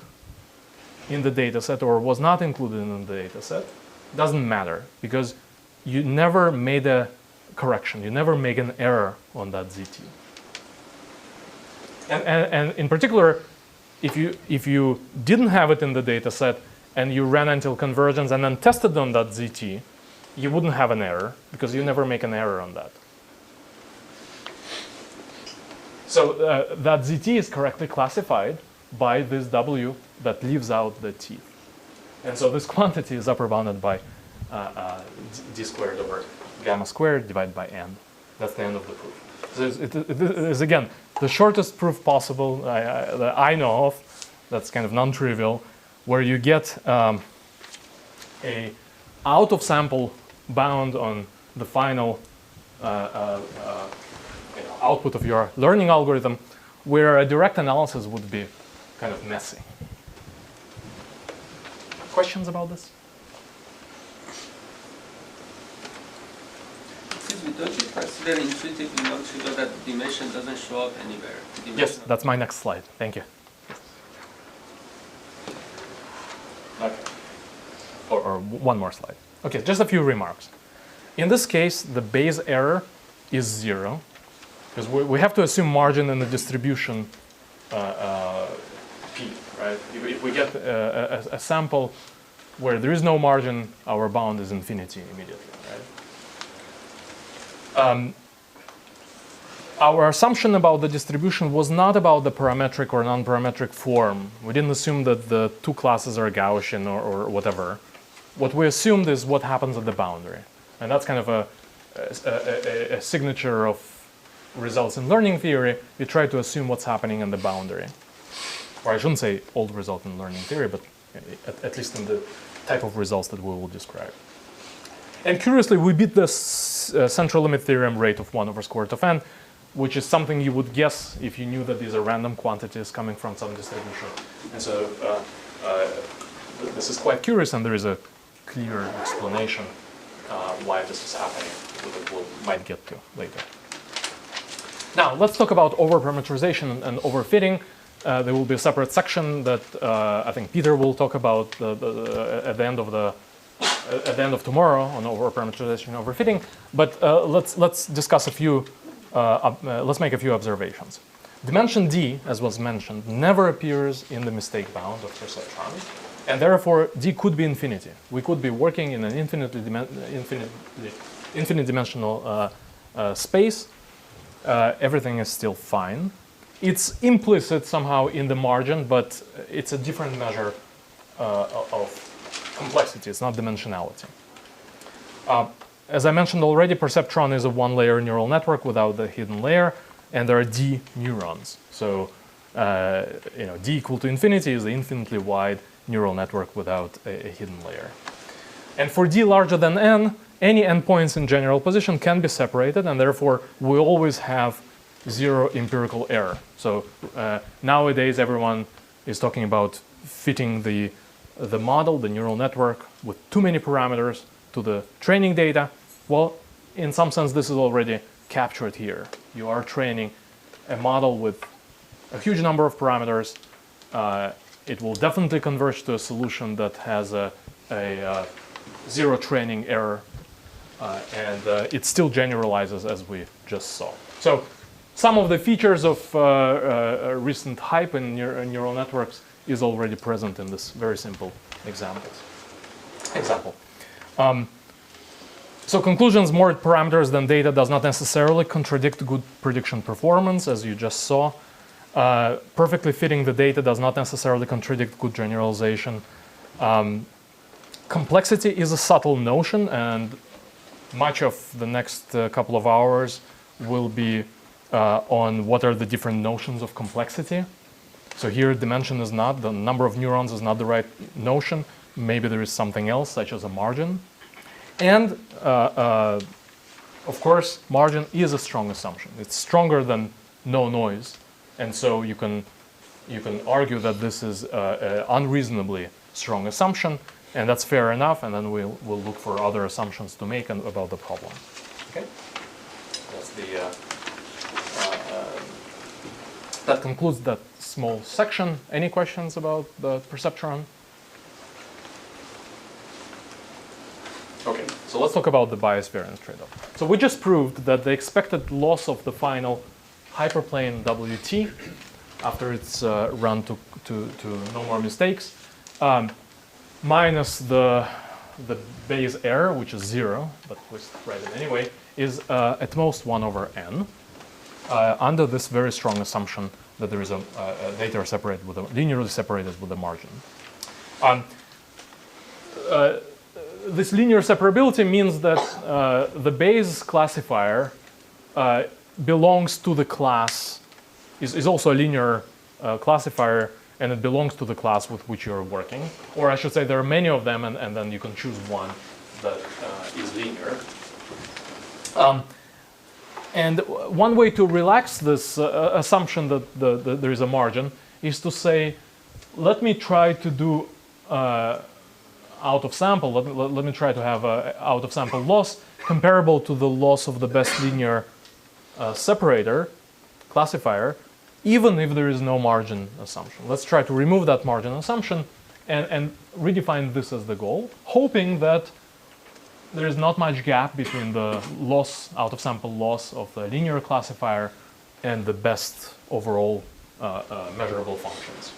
in the dataset or was not included in the dataset doesn't matter, because you never made a correction. You never make an error on that zt. And in particular, if you didn't have it in the dataset and you ran until convergence and then tested on that zt, you wouldn't have an error because you never make an error on that. So that zt is correctly classified by this w that leaves out the teeth. And so this quantity is upper bounded by d squared over gamma squared divided by n. That's the end of the proof. So it is, again, the shortest proof possible that I know of. That's kind of non-trivial, where you get a out of sample bound on the final output of your learning algorithm, where a direct analysis would be kind of messy. Questions about this? Don't you consider intuitively non-trivial that the dimension doesn't show up anywhere? Yes, that's my next slide. Thank you. Okay. Or one more slide. Okay, just a few remarks. In this case, the base error is 0, because we have to assume margin in the distribution P, right? If we get a sample where there is no margin, our bound is infinity immediately, right? Our assumption about the distribution was not about the parametric or non-parametric form. We didn't assume that the two classes are Gaussian or whatever. What we assumed is what happens at the boundary. And that's kind of a signature of results in learning theory. You try to assume what's happening in the boundary. Or I shouldn't say old result in learning theory, but at least in the type of results that we will describe. And curiously, we beat this central limit theorem rate of 1 over square root of n, which is something you would guess if you knew that these are random quantities coming from some distribution. And so this is quite curious, and there is a clear explanation why this is happening that we might get to later. Now, let's talk about overparameterization and overfitting. There will be a separate section that I think Peter will talk about at the end of tomorrow on overparameterization and overfitting. But let's discuss a few. Let's make a few observations. Dimension d, as was mentioned, never appears in the mistake bound of Perceptron, and therefore d could be infinity. We could be working in an infinite dimensional space. Everything is still fine. It's implicit somehow in the margin, but it's a different measure of complexity. It's not dimensionality. as I mentioned already, Perceptron is a one-layer neural network without the hidden layer, and there are D neurons. So D equal to infinity is the infinitely wide neural network without a hidden layer. And for D larger than n, any endpoints in general position can be separated, and therefore we always have zero empirical error. So nowadays everyone is talking about fitting the model, the neural network, with too many parameters to the training data. Well, in some sense, this is already captured here. You are training a model with a huge number of parameters. It will definitely converge to a solution that has a zero training error, and it still generalizes as we just saw. So some of the features of recent hype in neural networks is already present in this very simple example. So conclusions, more parameters than data does not necessarily contradict good prediction performance, as you just saw. Perfectly fitting the data does not necessarily contradict good generalization. Complexity is a subtle notion, and much of the next couple of hours will be on what are the different notions of complexity. So here dimension is not, the number of neurons is not the right notion. Maybe there is something else, such as a margin. And of course, margin is a strong assumption. It's stronger than no noise. And so you can argue that this is an unreasonably strong assumption, and that's fair enough, and then we'll look for other assumptions to make about the problem. Okay? That's that concludes that small section. Any questions about the perceptron? Okay, so let's talk about the bias variance trade-off. So we just proved that the expected loss of the final hyperplane WT after it's run to no more mistakes minus the Bayes error, which is 0, but let's write it anyway, is at most 1 over n under this very strong assumption that there is a data are separated with linearly separated with a margin. This linear separability means that the Bayes classifier belongs to the class, is also a linear classifier, and it belongs to the class with which you're working. Or I should say there are many of them, and then you can choose one that is linear. And one way to relax this assumption that there is a margin is to say, let me try to do out of sample, let me try to have a out of sample loss comparable to the loss of the best linear separator, classifier, even if there is no margin assumption. Let's try to remove that margin assumption and redefine this as the goal, hoping that there is not much gap between the loss, out of sample loss of the linear classifier and the best overall measurable functions.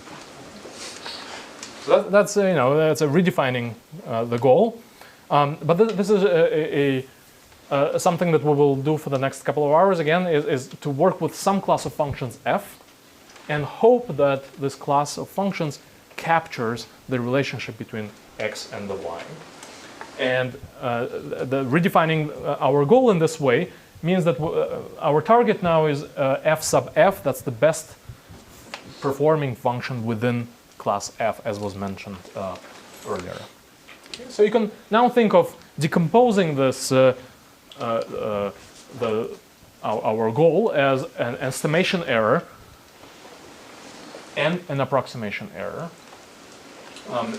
So that's that's a redefining the goal. But this is something that we will do for the next couple of hours again is to work with some class of functions f and hope that this class of functions captures the relationship between x and the y. And the redefining our goal in this way means that our target now is f sub f. That's the best performing function within class f, as was mentioned earlier. Okay, so you can now think of decomposing this our goal as an estimation error and an approximation error.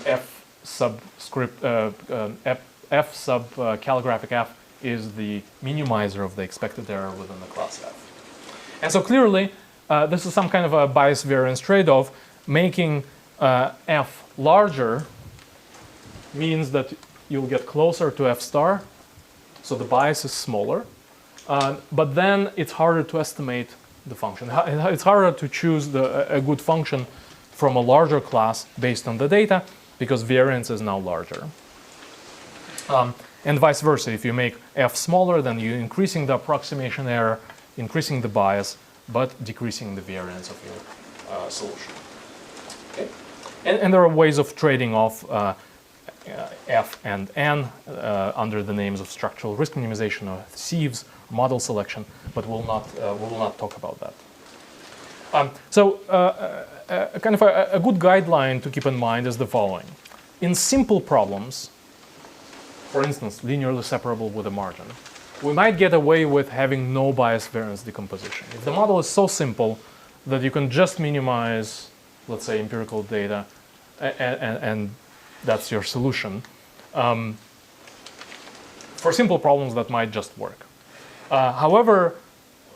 F sub calligraphic f is the minimizer of the expected error within the class f. And so clearly, this is some kind of a bias variance trade-off. Making f larger means that you'll get closer to f star, so the bias is smaller, but then it's harder to estimate the function. It's harder to choose a good function from a larger class based on the data, because variance is now larger. And vice versa, if you make f smaller, then you're increasing the approximation error, increasing the bias, but decreasing the variance of your solution. Okay? And there are ways of trading off F and N under the names of structural risk minimization or sieves, model selection, but we will not talk about that. Kind of a good guideline to keep in mind is the following. In simple problems, for instance, linearly separable with a margin, we might get away with having no bias variance decomposition. If the model is so simple that you can just minimize, let's say, empirical data, and that's your solution. For simple problems, that might just work. However,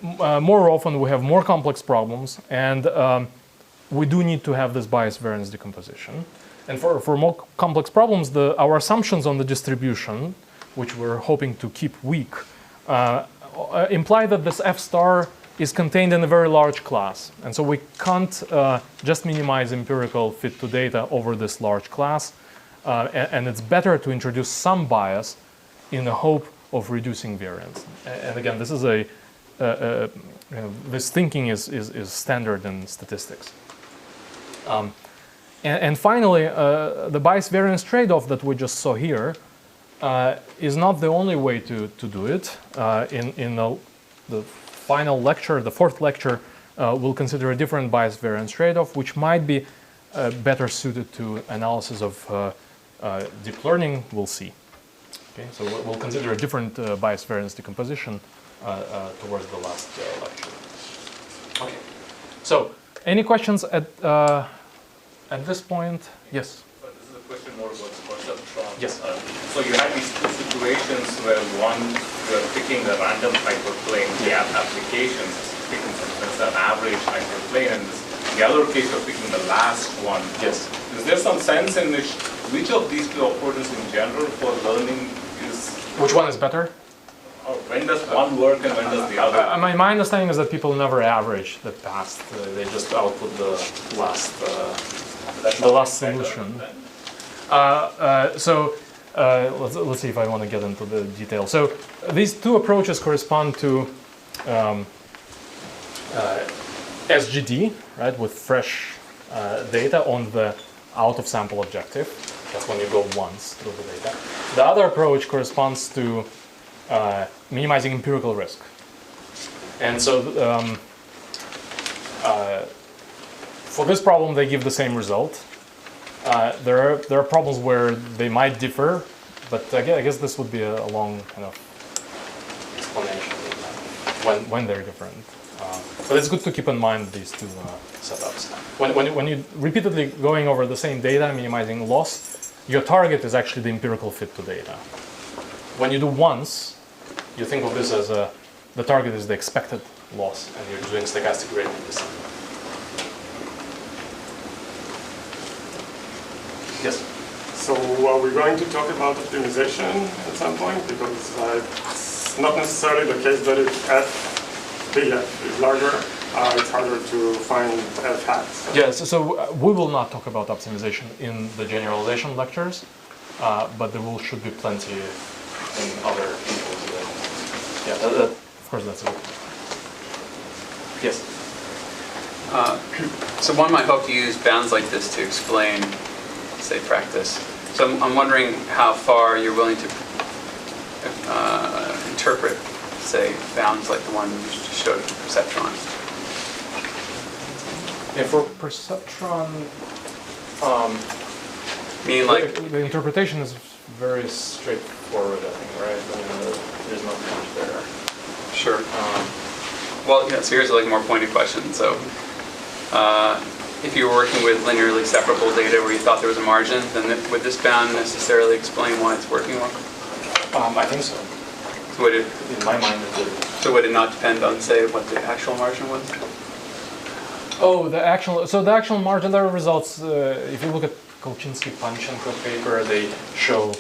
more often we have more complex problems, and we do need to have this bias variance decomposition. And for more complex problems, our assumptions on the distribution, which we're hoping to keep weak, imply that this F star is contained in a very large class. And so we can't just minimize empirical fit to data over this large class. And it's better to introduce some bias in the hope of reducing variance. And again, this is this thinking is standard in statistics. And finally, the bias variance trade-off that we just saw here is not the only way to do it. In the final lecture, the fourth lecture, we'll consider a different bias variance trade-off, which might be better suited to analysis of deep learning. We'll see. Okay, so we'll consider a different bias variance decomposition towards the last lecture. Okay. So, any questions at this point? Yes. But this is a question more about the perceptron. Yes. So you had these two situations where one, you're picking the random hyperplane, the applications, picking for instance an average hyperplane, and the other case you're picking the last one. Yes. Is there some sense in which of these two operators in general for learning is... Which one is better? Or when does one work and when does the other? My understanding is that people never average the past. They just output the last solution. Let's see if I want to get into the details. So these two approaches correspond to SGD, right, with fresh data on the out-of-sample objective. That's when you go once through the data. The other approach corresponds to minimizing empirical risk. And so for this problem, they give the same result. There are problems where they might differ, but I guess this would be a long kind of explanation when they're different. But it's good to keep in mind these two setups. When you repeatedly going over the same data, minimizing loss, your target is actually the empirical fit to data. When you do once, you think of this as the target is the expected loss, and you're doing stochastic gradient descent. Yes? So are we going to talk about optimization at some point? Because it's not necessarily the case that if big F is larger, it's harder to find F hats. Yes, so we will not talk about optimization in the generalization lectures, but there should be plenty in other people's. Yeah, of course that's it. Yes? So one might hope to use bounds like this to explain, say, practice. So I'm wondering how far you're willing to interpret, say, bounds like the one you just showed for Perceptron. Yeah, for Perceptron, meaning like the interpretation is very straightforward, I think, right? I mean, there's not much there. Sure. Well, yeah. So here's like a more pointed question. So, if you were working with linearly separable data where you thought there was a margin, then would this bound necessarily explain why it's working well? I think so. So would it? In my mind, it would. So would it not depend on, say, what the actual margin was? Oh, the actual margin, there are results. If you look at Kolchinsky-Panchenko paper, they show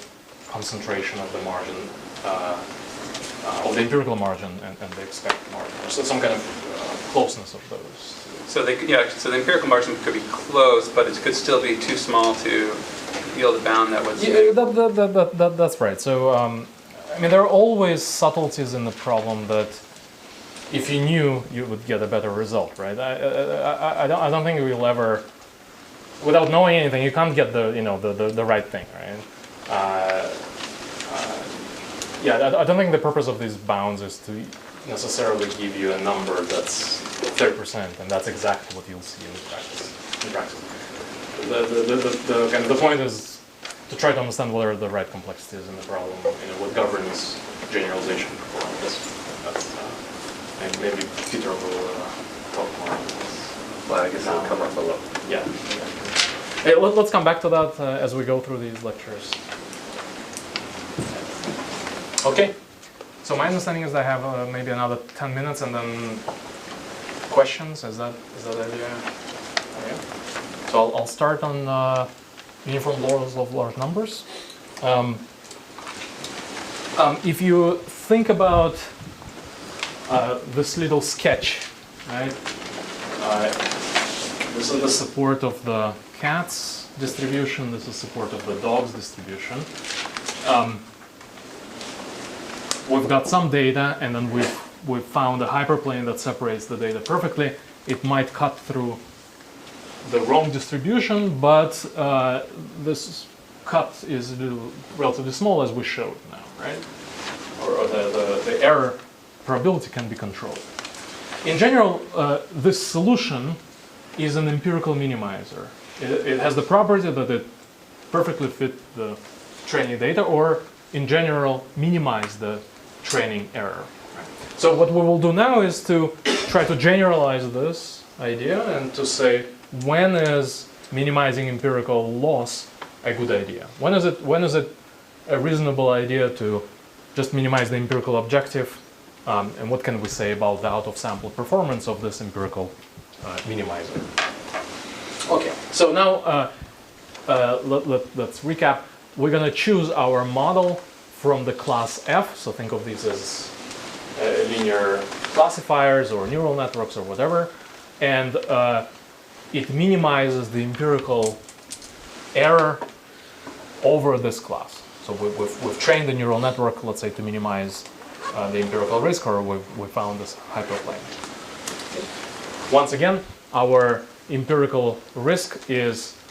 concentration of the margin, of the empirical margin, and the expected margin. So some kind of closeness of those. So so the empirical margin could be close, but it could still be too small to yield a bound that was. Yeah, that's right. So I mean, there are always subtleties in the problem that, if you knew, you would get a better result, right? I don't think we'll ever, without knowing anything, you can't get the right thing, right? Yeah, I don't think the purpose of these bounds is to necessarily give you a number that's 30%, and that's exactly what you'll see in practice. The point is to try to understand what are the right complexities in the problem, what governs generalization performance. And maybe Peter will talk more on this. Well, I guess it'll come up below. Yeah. Hey, let's come back to that as we go through these lectures. Okay. So my understanding is I have maybe another 10 minutes and then questions. Is that the idea? Okay. So I'll start on uniform laws of large numbers. If you think about this little sketch, right? This is the support of the cat's distribution. This is support of the dog's distribution. We've got some data, and then we've found a hyperplane that separates the data perfectly. It might cut through the wrong distribution, but this cut is relatively small, as we showed now, right? Or the error probability can be controlled. In general, this solution is an empirical minimizer. It has the property that it perfectly fit the training data, or in general, minimize the training error. So what we will do now is to try to generalize this idea and to say, when is minimizing empirical loss a good idea? When is it a reasonable idea to just minimize the empirical objective? And what can we say about the out-of-sample performance of this empirical minimizer? Okay, so now let's recap. We're going to choose our model from the class F. So think of these as linear classifiers or neural networks or whatever. And it minimizes the empirical error over this class. So we've trained the neural network, let's say, to minimize the empirical risk, or we found this hyperplane. Once again, our empirical risk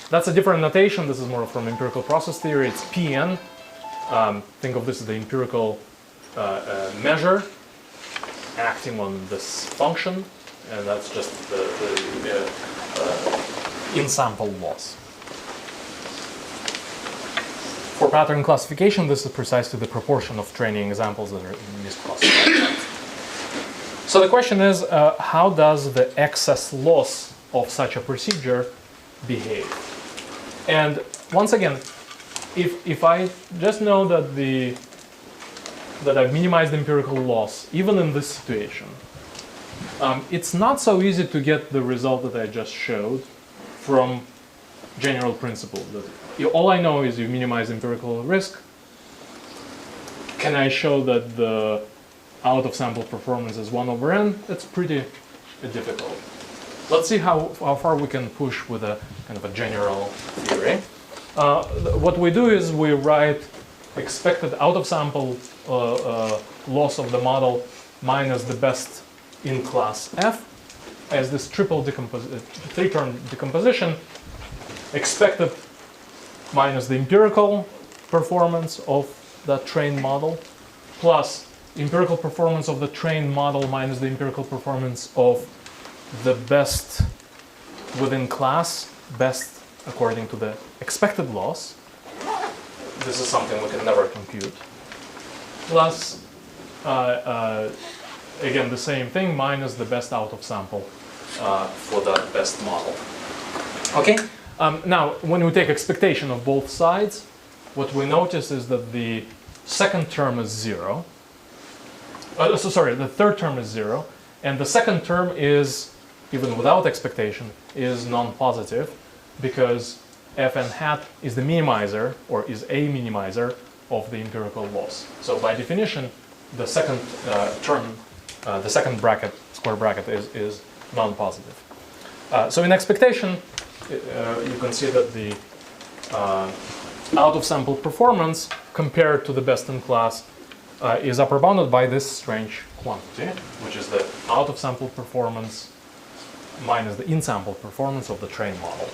that's a different notation. This is more from empirical process theory. It's Pn. Think of this as the empirical measure acting on this function, and that's just the in-sample loss. For pattern classification, this is precisely the proportion of training examples that are misclassified. So the question is, how does the excess loss of such a procedure behave? And once again, if I just know that I've minimized empirical loss, even in this situation, it's not so easy to get the result that I just showed from general principle. All I know is you minimize empirical risk. Can I show that the out-of-sample performance is 1 over n? It's pretty difficult. Let's see how far we can push with a kind of a general theory. What we do is we write expected out-of-sample loss of the model minus the best in class F as this three-term decomposition. Expected minus the empirical performance of the trained model plus empirical performance of the trained model minus the empirical performance of the best within class, best according to the expected loss. This is something we can never compute. Plus, again, the same thing, minus the best out of sample for the best model. Okay? Now, when we take expectation of both sides, what we notice is that the second term is 0. The third term is 0, and the second term is, even without expectation, is non-positive, because Fn hat is the minimizer, or is a minimizer of the empirical loss. So by definition, the second term, the second bracket, square bracket, is non-positive. So in expectation, you can see that the out-of-sample performance compared to the best in class is upper bounded by this strange quantity, which is the out-of-sample performance minus the in-sample performance of the trained model.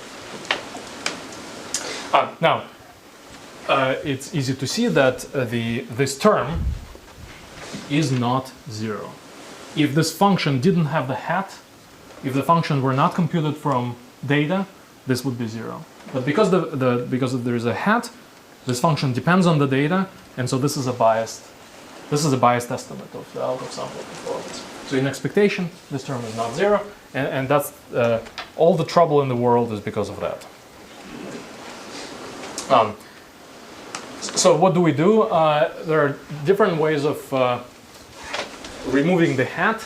Now, it's easy to see that this term is not 0. If this function didn't have the hat, if the function were not computed from data, this would be 0. But because there is a hat, this function depends on the data, and so this is a biased estimate of the out-of-sample performance. So in expectation, this term is not 0, and that's all the trouble in the world is because of that. So what do we do? There are different ways of removing the hat,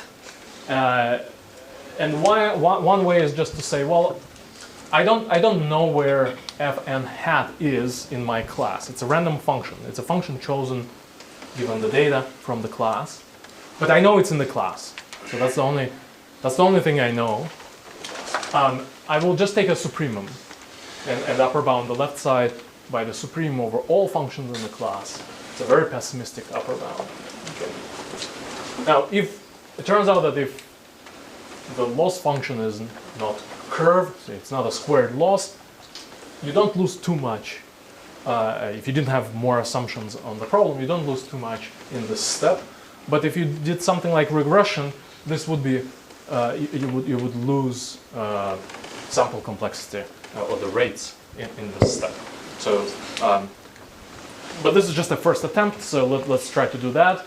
and one way is just to say, well, I don't know where fn hat is in my class. It's a random function. It's a function chosen given the data from the class, but I know it's in the class. So that's the only thing I know. I will just take a supremum and upper bound the left side by the supreme over all functions in the class. It's a very pessimistic upper bound. Okay. Now, if it turns out that if the loss function is not curved, so it's not a squared loss, you don't lose too much. If you didn't have more assumptions on the problem, you don't lose too much in this step. But if you did something like regression, this would be you would lose sample complexity or the rates in this step. So, but this is just a first attempt, so let's try to do that.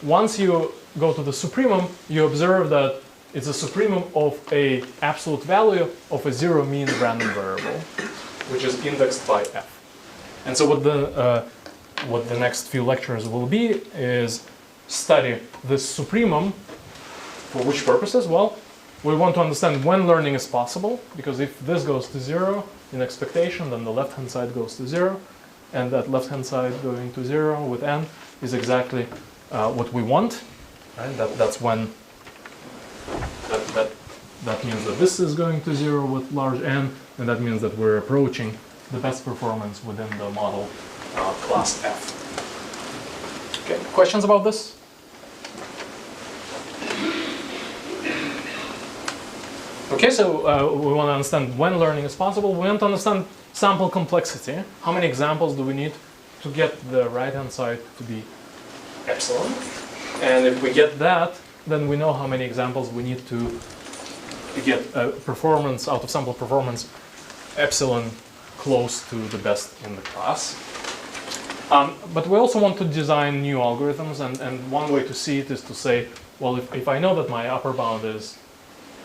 Once you go to the supremum, you observe that it's a supremum of a absolute value of a zero mean random variable, which is indexed by f. And so what the next few lectures will be is study this supremum. For which purposes? Well, we want to understand when learning is possible, because if this goes to 0 in expectation, then the left-hand side goes to 0, and that left-hand side going to 0 with n is exactly what we want. Right? That's when that means that this is going to 0 with large n, and that means that we're approaching the best performance within the model class F. Okay, questions about this? Okay, so we want to understand when learning is possible. We want to understand sample complexity. How many examples do we need to get the right-hand side to be epsilon? And if we get that, then we know how many examples we need to get performance, out-of-sample performance, epsilon close to the best in the class. But we also want to design new algorithms, and one way to see it is to say, well, if I know that my upper bound is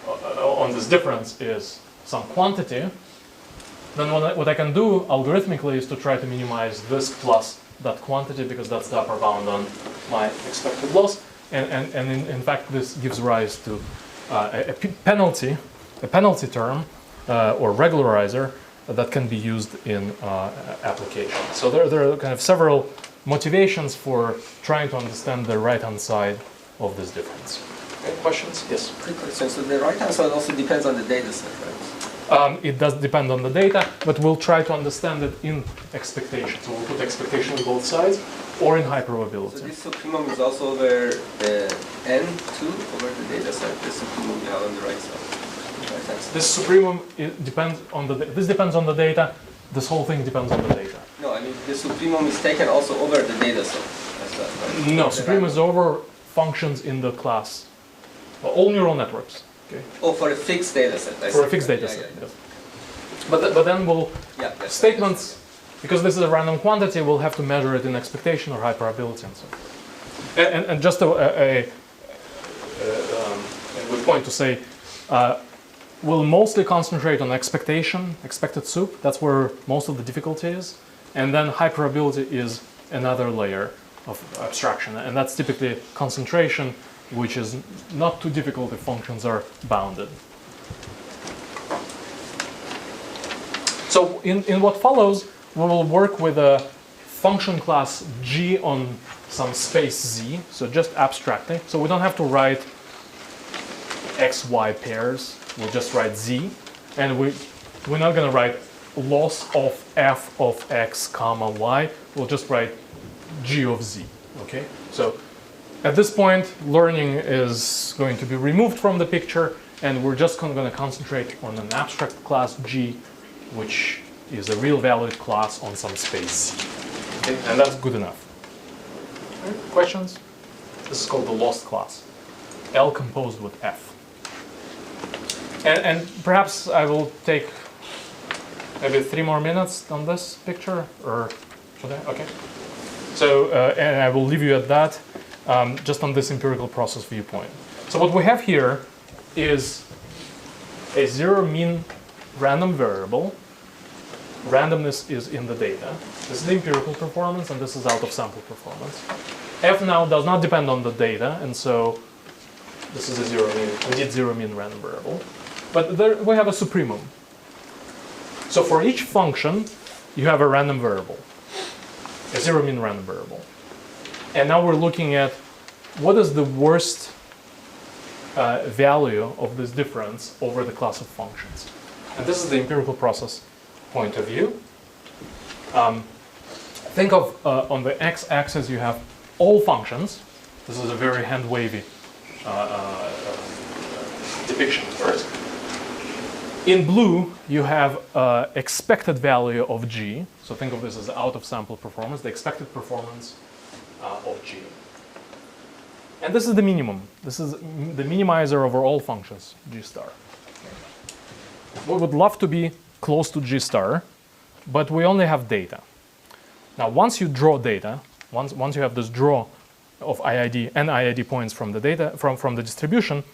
on this difference is some quantity, then what I can do algorithmically is to try to minimize this plus that quantity, because that's the upper bound on my expected loss. And in fact, this gives rise to a penalty term or regularizer that can be used in applications. So there are kind of several motivations for trying to understand the right-hand side of this difference. Okay, questions? Yes? Quick question. So the right-hand side also depends on the data set, right? It does depend on the data, but we'll try to understand it in expectation. So we'll put expectation on both sides or in high probability. So this supremum is also over the n2 over the data set, the supremum you have on the right side. This supremum depends on the data. This whole thing depends on the data. No, I mean the supremum is taken also over the data set. That's that, right? No, supremum is over functions in the class. Well, all neural networks. Okay. Oh, for a fixed data set. For a fixed data set, yes. But then we'll statements, because this is a random quantity, we'll have to measure it in expectation or high probability and so on. And just a good point to say, we'll mostly concentrate on expectation, expected soup. That's where most of the difficulty is. And then high probability is another layer of abstraction. And that's typically concentration, which is not too difficult if functions are bounded. So in what follows, we will work with a function class G on some space Z, so just abstractly. So we don't have to write X, Y pairs, we'll just write Z. And we're not going to write loss of f of x comma y, we'll just write G of Z, okay? So at this point, learning is going to be removed from the picture, and we're just going to concentrate on an abstract class G, which is a real valid class on some space Z. Okay? And that's good enough. Okay. Questions? This is called the lost class. L composed with F. And perhaps I will take maybe 3 more minutes on this picture, or should I? Okay. So, and I will leave you at that, just on this empirical process viewpoint. So what we have here is a zero mean random variable. Randomness is in the data. This is the empirical performance, and this is out of sample performance. F now does not depend on the data, and so this is a zero mean, indeed zero mean random variable. But there we have a supremum. So for each function, you have a random variable, a zero mean random variable. And now we're looking at what is the worst value of this difference over the class of functions. And this is the empirical process point of view. Think of on the x-axis you have all functions. This is a very hand-wavy depiction first. In blue, you have expected value of G. So think of this as out of sample performance, the expected performance of G. And this is the minimum. This is the minimizer over all functions, G star. We would love to be close to G star, but we only have data. Now, once you draw data, once you have this draw of IID and IID points from the data, from the distribution,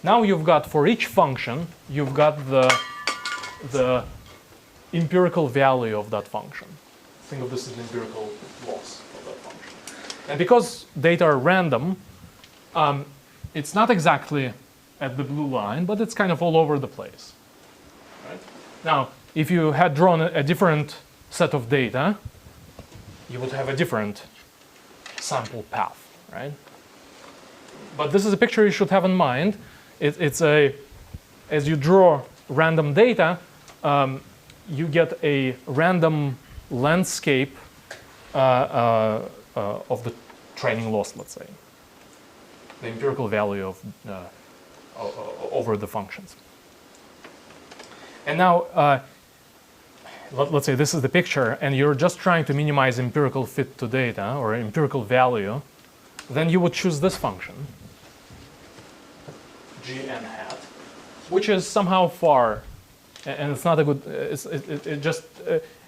now you've got, for each function, you've got the empirical value of that function. Think of this as the empirical loss of that function. And because data are random, it's not exactly at the blue line, but it's kind of all over the place. Right? Now, if you had drawn a different set of data, you would have a different sample path, right? But this is a picture you should have in mind. As you draw random data, you get a random landscape of the training loss, let's say. The empirical value of over the functions. And now, let's say this is the picture, and you're just trying to minimize empirical fit to data, or empirical value, then you would choose this function, Gn hat, which is somehow far, and it's not a good,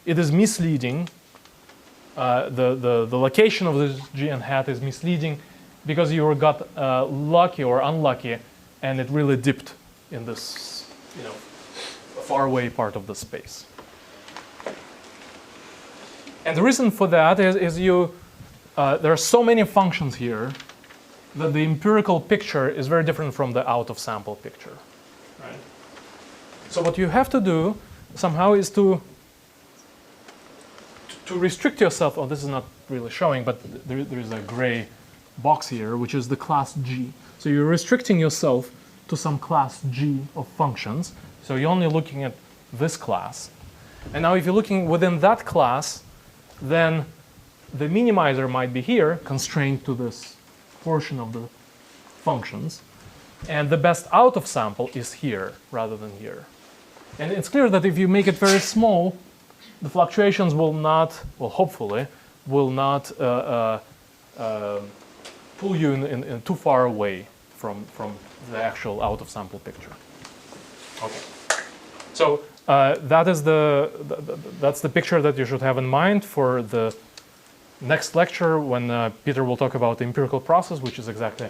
it is misleading. The location of this Gn hat is misleading because you got lucky or unlucky, and it really dipped in this, far away part of the space. And the reason for that is there are so many functions here that the empirical picture is very different from the out of sample picture. Right? So what you have to do somehow is to restrict yourself. Oh, this is not really showing, but there is a gray box here, which is the class G. So you're restricting yourself to some class G of functions. So you're only looking at this class. And now if you're looking within that class, then the minimizer might be here, constrained to this portion of the functions. And the best out of sample is here rather than here. And it's clear that if you make it very small, the fluctuations will not, well, hopefully, will not pull you in too far away from the actual out of sample picture. Okay. So that's the picture that you should have in mind for the next lecture when Peter will talk about the empirical process, which is exactly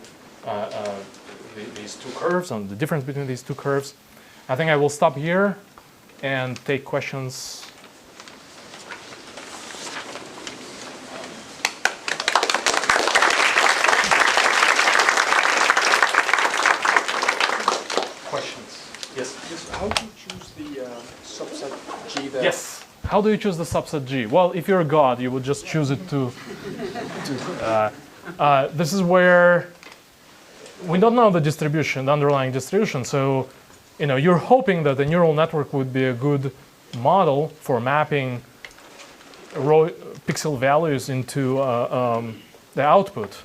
these two curves and the difference between these two curves. I think I will stop here and take questions. How do you choose the subset G there? Yes. How do you choose the subset G? Well, if you're a god, you would just choose it to this is where we don't know the distribution, the underlying distribution. So, you're hoping that the neural network would be a good model for mapping raw pixel values into the output.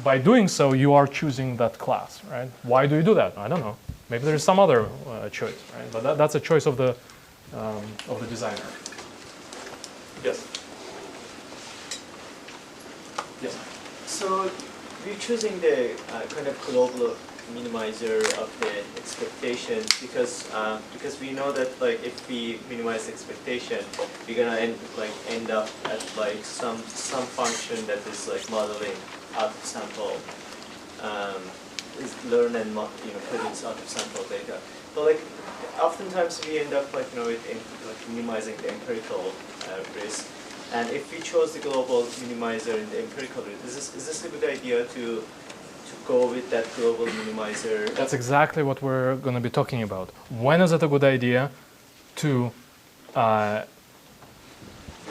By doing so, you are choosing that class, right? Why do you do that? I don't know. Maybe there's some other choice, right? But that's a choice of the of the designer. Yes. Yes. So we're choosing the kind of global minimizer of the expectation because we know that like if we minimize expectation, we're gonna end up at like some function that is like modeling out of sample, is learn and produce out of sample data. But like oftentimes we end up like with minimizing the empirical risk. And if we chose the global minimizer in the empirical risk, is this a good idea to go with that global minimizer? That's exactly what we're going to be talking about. When is it a good idea to,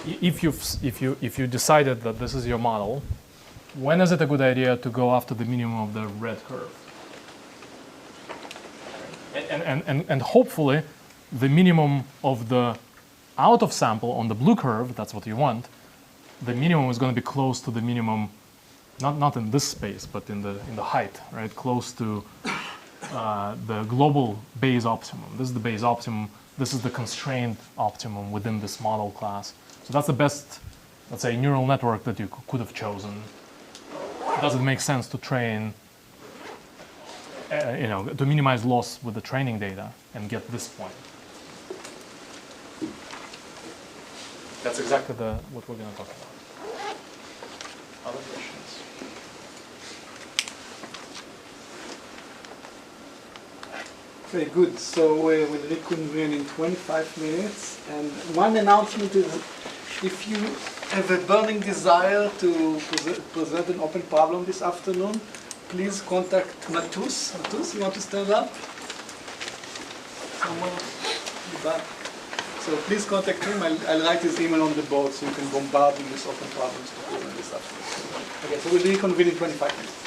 if you decided that this is your model, when is it a good idea to go after the minimum of the red curve? And hopefully, the minimum of the out of sample on the blue curve, that's what you want, the minimum is going to be close to the minimum. Not in this space, but in the height, right? Close to the global base optimum. This is the base optimum. This is the constrained optimum within this model class. So that's the best, let's say, neural network that you could have chosen. Does it make sense to train, to minimize loss with the training data and get this point? That's exactly what we're going to talk about. Other questions? Very good. So we'll reconvene in 25 minutes. And one announcement is if you have a burning desire to present an open problem this afternoon, please contact Matus. Matus, you want to stand up? Someone in the back. So please contact him. I'll write his email on the board so you can bombard him with open problems to present this afternoon. Okay, so we'll reconvene in 25 minutes.